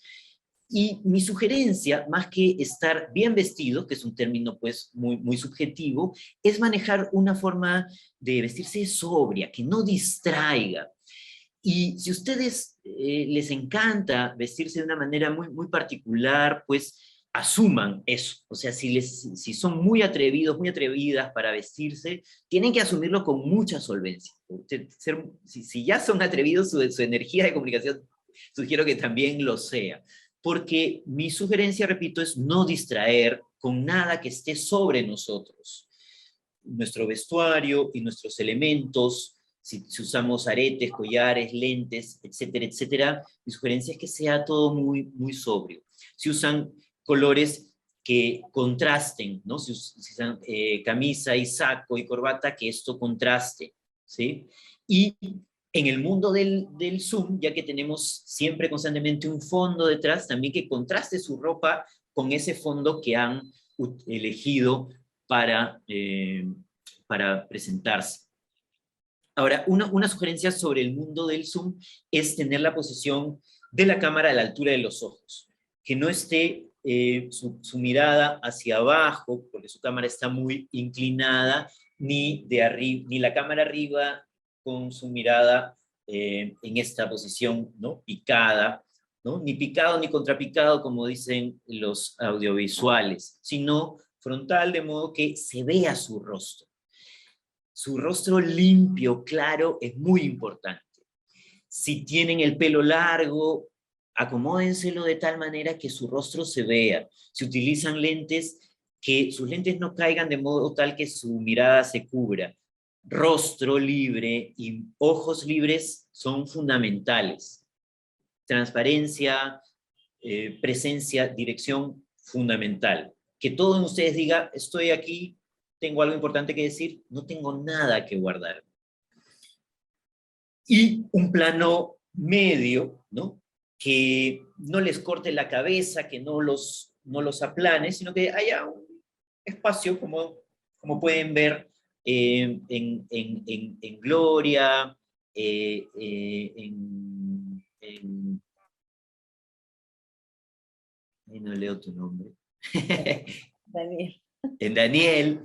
Y mi sugerencia, más que estar bien vestido, que es un término pues muy subjetivo, es manejar una forma de vestirse sobria, que no distraiga. Y si a ustedes les encanta vestirse de una manera muy particular, pues asuman eso. O sea, si son muy atrevidos, muy atrevidas para vestirse, tienen que asumirlo con mucha solvencia. Si ya son atrevidos, su energía de comunicación, sugiero que también lo sea. Porque mi sugerencia, repito, es no distraer con nada que esté sobre nosotros. Nuestro vestuario y nuestros elementos, si usamos aretes, collares, lentes, etcétera, etcétera, mi sugerencia es que sea todo muy sobrio. Si usan colores que contrasten, ¿no? Si usan camisa y saco y corbata, que esto contraste, ¿sí? Y en el mundo del Zoom, ya que tenemos siempre constantemente un fondo detrás, también que contraste su ropa con ese fondo que han elegido para presentarse. Ahora, una sugerencia sobre el mundo del Zoom es tener la posición de la cámara a la altura de los ojos, que no esté su mirada hacia abajo, porque su cámara está muy inclinada, ni la cámara arriba con su mirada en esta posición, ¿no? Picada, ¿no? Ni picado ni contrapicado, como dicen los audiovisuales, sino frontal, de modo que se vea su rostro. Su rostro limpio, claro, es muy importante. Si tienen el pelo largo, acomódenselo de tal manera que su rostro se vea. Si utilizan lentes, que sus lentes no caigan de modo tal que su mirada se cubra. Rostro libre y ojos libres son fundamentales. Transparencia, presencia, dirección, fundamental. Que todos ustedes digan, estoy aquí, tengo algo importante que decir, no tengo nada que guardar. Y un plano medio, ¿no? Que no les corte la cabeza, que no los aplane, sino que haya un espacio, como pueden ver en Gloria, no leo tu nombre. Daniel. En Daniel,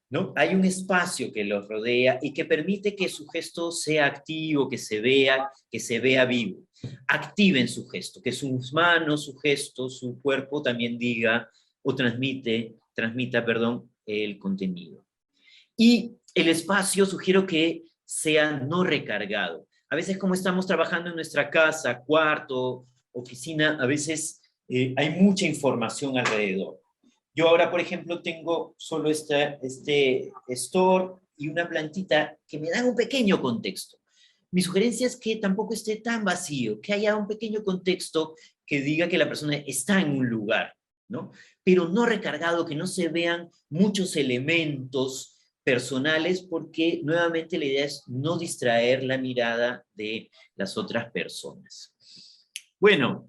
¿no? Hay un espacio que los rodea y que permite que su gesto sea activo, que se vea vivo. Activen su gesto, que sus manos, su gesto, su cuerpo también diga o transmita, el contenido. Y el espacio sugiero que sea no recargado. A veces, como estamos trabajando en nuestra casa, cuarto, oficina, a veces hay mucha información alrededor. Yo ahora, por ejemplo, tengo solo este store y una plantita que me dan un pequeño contexto. Mi sugerencia es que tampoco esté tan vacío, que haya un pequeño contexto que diga que la persona está en un lugar, ¿no? Pero no recargado, que no se vean muchos elementos personales, porque nuevamente la idea es no distraer la mirada de las otras personas. Bueno,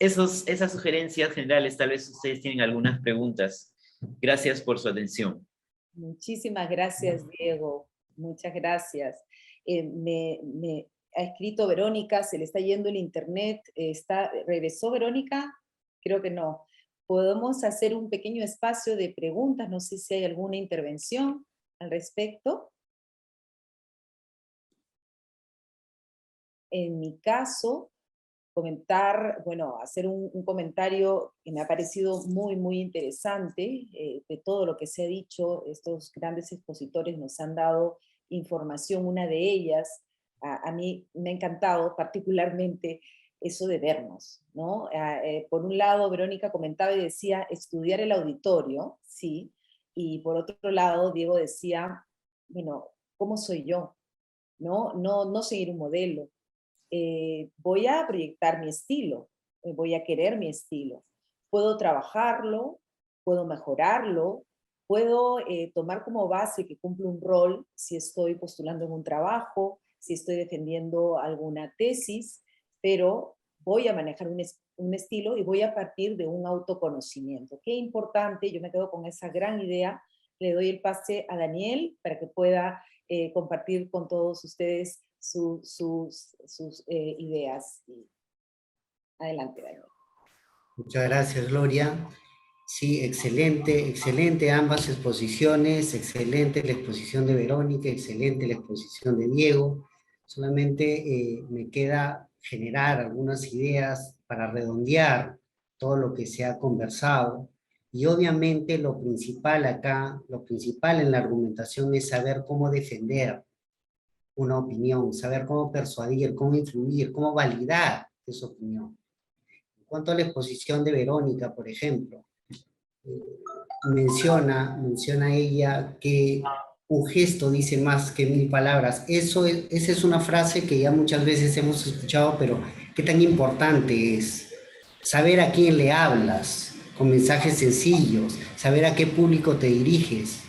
esas sugerencias generales, tal vez ustedes tienen algunas preguntas. Gracias por su atención. Muchísimas gracias, Diego. Muchas gracias. Me ha escrito Verónica, se le está yendo el internet. ¿Regresó Verónica? Creo que no. Podemos hacer un pequeño espacio de preguntas. No sé si hay alguna intervención al respecto. En mi caso, hacer un comentario que me ha parecido muy, muy interesante de todo lo que se ha dicho. Estos grandes expositores nos han dado información, una de ellas, a mí me ha encantado particularmente eso de vernos, ¿no? Por un lado, Verónica comentaba y decía, estudiar el auditorio, sí, y por otro lado, Diego decía, bueno, ¿cómo soy yo? No seguir un modelo. Voy a proyectar mi estilo, voy a querer mi estilo. Puedo trabajarlo, puedo mejorarlo, puedo tomar como base que cumplo un rol si estoy postulando en un trabajo, si estoy defendiendo alguna tesis, pero voy a manejar un estilo y voy a partir de un autoconocimiento. Qué importante, yo me quedo con esa gran idea. Le doy el pase a Daniel para que pueda compartir con todos ustedes sus ideas. Adelante, Daniel. Muchas gracias, Gloria. Sí, excelente, excelente ambas exposiciones, excelente la exposición de Verónica, excelente la exposición de Diego. Solamente me queda generar algunas ideas para redondear todo lo que se ha conversado. Y obviamente lo principal acá, lo principal en la argumentación es saber cómo defender una opinión, saber cómo persuadir, cómo influir, cómo validar esa opinión. En cuanto a la exposición de Verónica, por ejemplo, menciona ella que un gesto dice más que 1000 palabras. Esa es una frase que ya muchas veces hemos escuchado, pero qué tan importante es saber a quién le hablas, con mensajes sencillos, saber a qué público te diriges.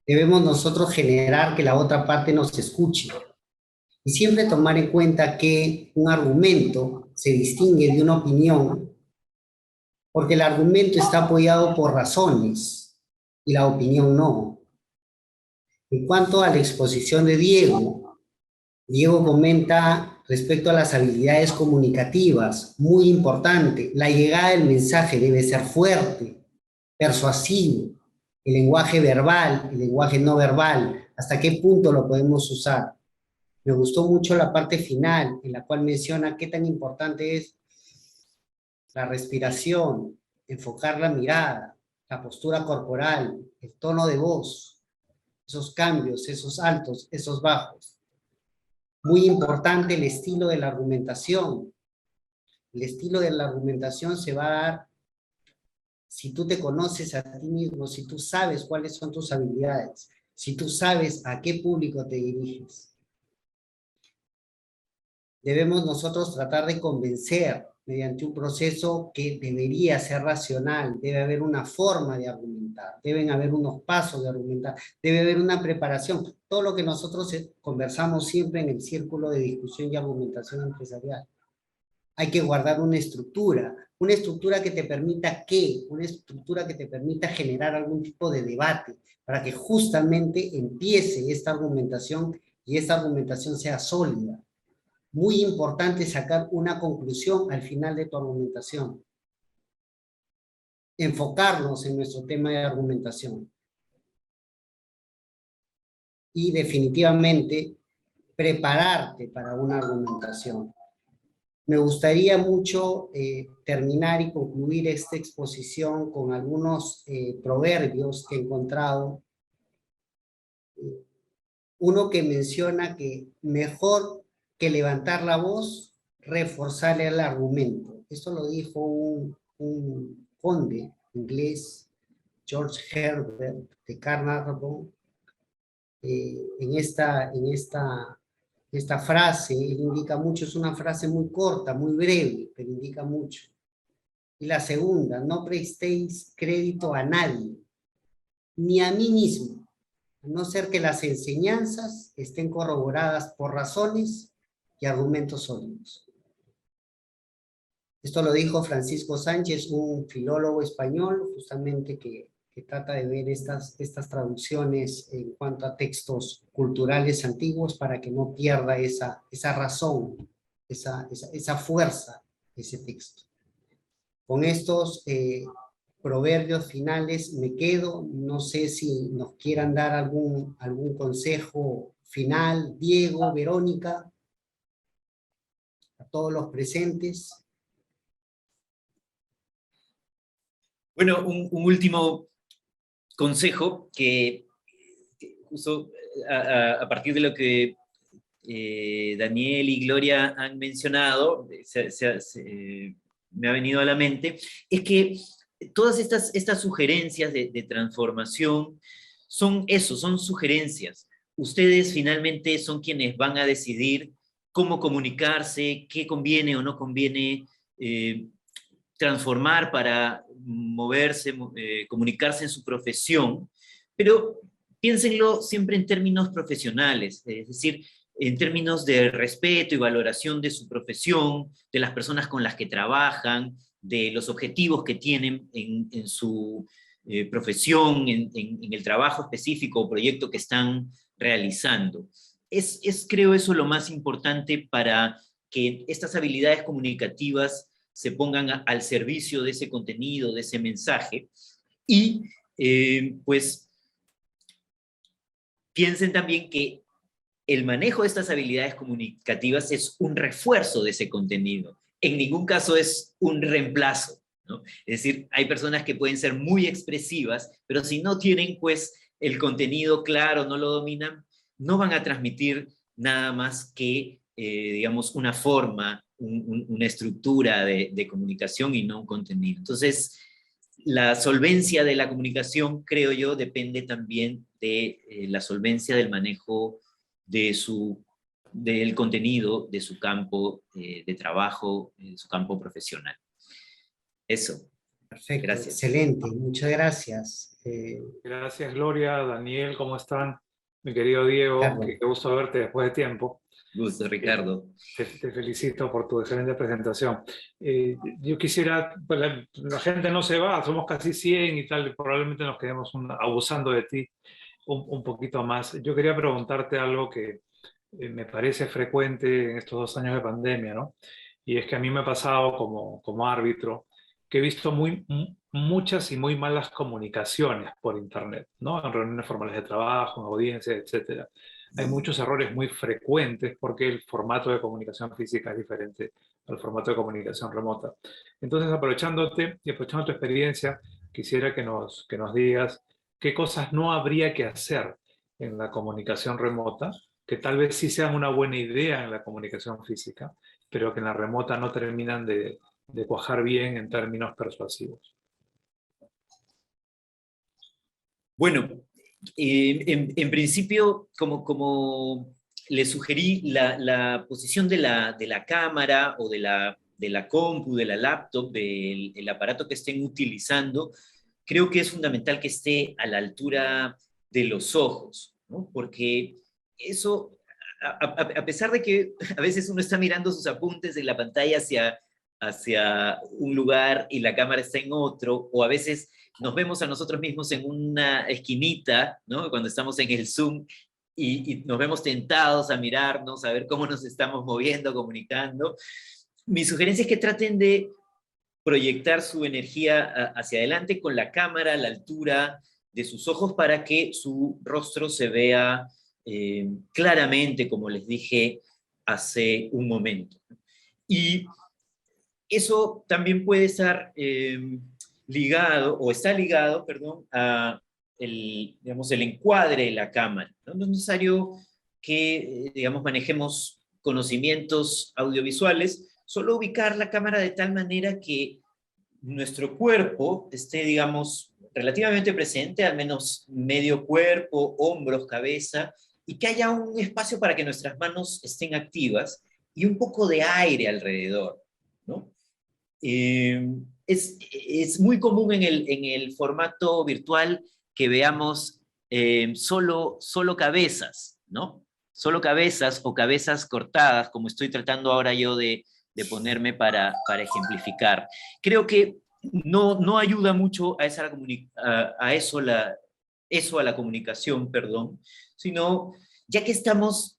Debemos nosotros generar que la otra parte nos escuche. Y siempre tomar en cuenta que un argumento se distingue de una opinión porque el argumento está apoyado por razones y la opinión no. En cuanto a la exposición de Diego, Diego comenta respecto a las habilidades comunicativas, muy importante, la llegada del mensaje debe ser fuerte, persuasivo, el lenguaje verbal, el lenguaje no verbal, hasta qué punto lo podemos usar. Me gustó mucho la parte final, en la cual menciona qué tan importante es la respiración, enfocar la mirada, la postura corporal, el tono de voz, esos cambios, esos altos, esos bajos. Muy importante el estilo de la argumentación. El estilo de la argumentación se va a dar si tú te conoces a ti mismo, si tú sabes cuáles son tus habilidades, si tú sabes a qué público te diriges. Debemos nosotros tratar de convencer mediante un proceso que debería ser racional, debe haber una forma de argumentar, deben haber unos pasos de argumentar, debe haber una preparación, todo lo que nosotros conversamos siempre en el círculo de discusión y argumentación empresarial. Hay que guardar una estructura que te permita ¿qué? Una estructura que te permita generar algún tipo de debate, para que justamente empiece esta argumentación y esta argumentación sea sólida. Muy importante sacar una conclusión al final de tu argumentación. Enfocarnos en nuestro tema de argumentación. y definitivamente prepararte para una argumentación. Me gustaría mucho terminar y concluir esta exposición con algunos proverbios que he encontrado. Uno que menciona que mejor que levantar la voz, reforzar el argumento. Esto lo dijo un conde inglés, George Herbert de Carnarvon. Esta frase, él indica mucho, es una frase muy corta, muy breve, pero indica mucho. Y la segunda, no prestéis crédito a nadie, ni a mí mismo, a no ser que las enseñanzas estén corroboradas por razones y argumentos sólidos. Esto lo dijo Francisco Sánchez, un filólogo español, justamente que trata de ver estas traducciones en cuanto a textos culturales antiguos para que no pierda esa razón, esa fuerza, ese texto. Con estos proverbios finales me quedo. No sé si nos quieran dar algún consejo final, Diego, Verónica, a todos los presentes. Bueno, un último consejo que justo a partir de lo que Daniel y Gloria han mencionado, me ha venido a la mente, es que todas estas sugerencias de transformación son eso, son sugerencias. Ustedes finalmente son quienes van a decidir cómo comunicarse, qué conviene o no conviene transformar para moverse, comunicarse en su profesión, pero piénsenlo siempre en términos profesionales, es decir, en términos de respeto y valoración de su profesión, de las personas con las que trabajan, de los objetivos que tienen en su profesión, en el trabajo específico o proyecto que están realizando. Creo eso lo más importante para que estas habilidades comunicativas se pongan al servicio de ese contenido, de ese mensaje, y pues piensen también que el manejo de estas habilidades comunicativas es un refuerzo de ese contenido. En ningún caso es un reemplazo, ¿no? Es decir, hay personas que pueden ser muy expresivas, pero si no tienen pues el contenido claro, no lo dominan, no van a transmitir nada más que, digamos, una forma, una estructura de comunicación y no un contenido. Entonces, la solvencia de la comunicación, creo yo, depende también de la solvencia del manejo del contenido de su campo de trabajo, de su campo profesional. Eso. Perfecto, Gracias. excelente, muchas gracias. Gracias, Gloria, Daniel, ¿cómo están? Mi querido Diego, qué gusto verte después de tiempo. Gusto, Ricardo. Te felicito por tu excelente presentación. Yo quisiera, pues la gente no se va, somos casi 100 y tal, y probablemente nos quedemos abusando de ti un poquito más. Yo quería preguntarte algo que me parece frecuente en estos 2 años de pandemia, ¿no? Y es que a mí me ha pasado como árbitro que he visto muchas y muy malas comunicaciones por Internet, ¿no? En reuniones formales de trabajo, en audiencias, etcétera. Hay muchos errores muy frecuentes porque el formato de comunicación física es diferente al formato de comunicación remota. Entonces, aprovechándote y aprovechando tu experiencia, quisiera que nos digas qué cosas no habría que hacer en la comunicación remota, que tal vez sí sean una buena idea en la comunicación física, pero que en la remota no terminan de cuajar bien en términos persuasivos. Bueno, en principio, como le sugerí, la posición de la cámara o de la compu, de la laptop, del aparato que estén utilizando, creo que es fundamental que esté a la altura de los ojos, ¿no? Porque eso, a pesar de que a veces uno está mirando sus apuntes en la pantalla hacia un lugar y la cámara está en otro, o a veces nos vemos a nosotros mismos en una esquinita, ¿no? Cuando estamos en el Zoom y nos vemos tentados a mirarnos, a ver cómo nos estamos moviendo, comunicando. Mi sugerencia es que traten de proyectar su energía hacia adelante con la cámara a la altura de sus ojos para que su rostro se vea claramente, como les dije hace un momento. Y eso también puede estar ligado, o está ligado, perdón, a digamos, el encuadre de la cámara. No es necesario que, digamos, manejemos conocimientos audiovisuales, solo ubicar la cámara de tal manera que nuestro cuerpo esté, digamos, relativamente presente, al menos medio cuerpo, hombros, cabeza, y que haya un espacio para que nuestras manos estén activas y un poco de aire alrededor, ¿no? Es muy común en el formato virtual que veamos solo cabezas, ¿no? Solo cabezas o cabezas cortadas, como estoy tratando ahora yo de ponerme para ejemplificar. Creo que no ayuda mucho a eso a la comunicación, perdón, sino ya que estamos,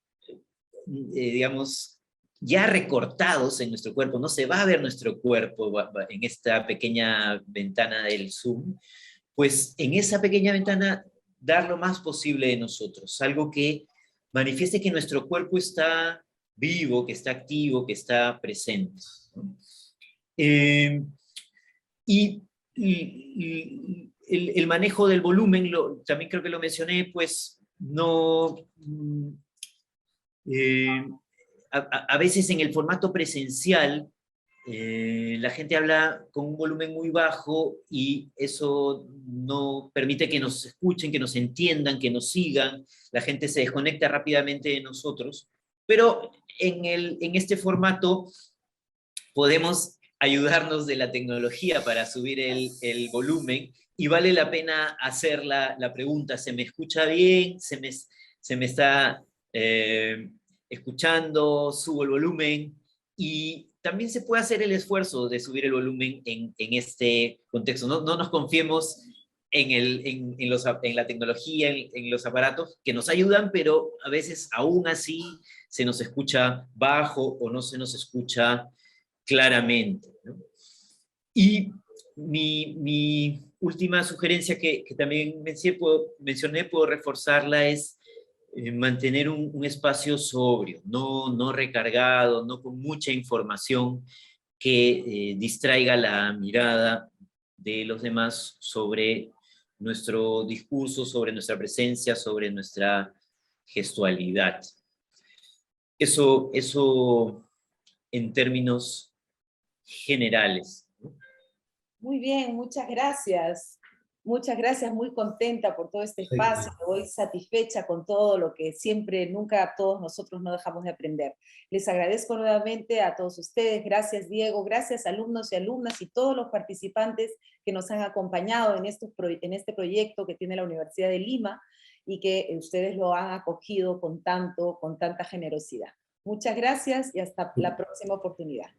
digamos, ya recortados en nuestro cuerpo, no se va a ver nuestro cuerpo en esta pequeña ventana del Zoom, pues en esa pequeña ventana dar lo más posible de nosotros, algo que manifieste que nuestro cuerpo está vivo, que está activo, que está presente, ¿no? Y el manejo del volumen, también creo que lo mencioné, pues no... a veces en el formato presencial, la gente habla con un volumen muy bajo y eso no permite que nos escuchen, que nos entiendan, que nos sigan. La gente se desconecta rápidamente de nosotros. Pero en este formato podemos ayudarnos de la tecnología para subir el volumen y vale la pena hacer la pregunta, ¿se me escucha bien? ¿Se me está escuchando? ¿Subo el volumen? Y también se puede hacer el esfuerzo de subir el volumen en este contexto. No nos confiemos en la tecnología, en los aparatos que nos ayudan, pero a veces aún así se nos escucha bajo o no se nos escucha claramente, ¿no? Y mi última sugerencia que también mencioné, puedo reforzarla, es mantener un espacio sobrio, no recargado, no con mucha información que distraiga la mirada de los demás sobre nuestro discurso, sobre nuestra presencia, sobre nuestra gestualidad. Eso en términos generales. Muy bien, muchas gracias. Muchas gracias, muy contenta por todo este espacio, me voy satisfecha con todo lo que siempre, nunca todos nosotros no dejamos de aprender. Les agradezco nuevamente a todos ustedes, gracias Diego, gracias alumnos y alumnas y todos los participantes que nos han acompañado en este proyecto que tiene la Universidad de Lima y que ustedes lo han acogido con tanta generosidad. Muchas gracias y hasta la próxima oportunidad.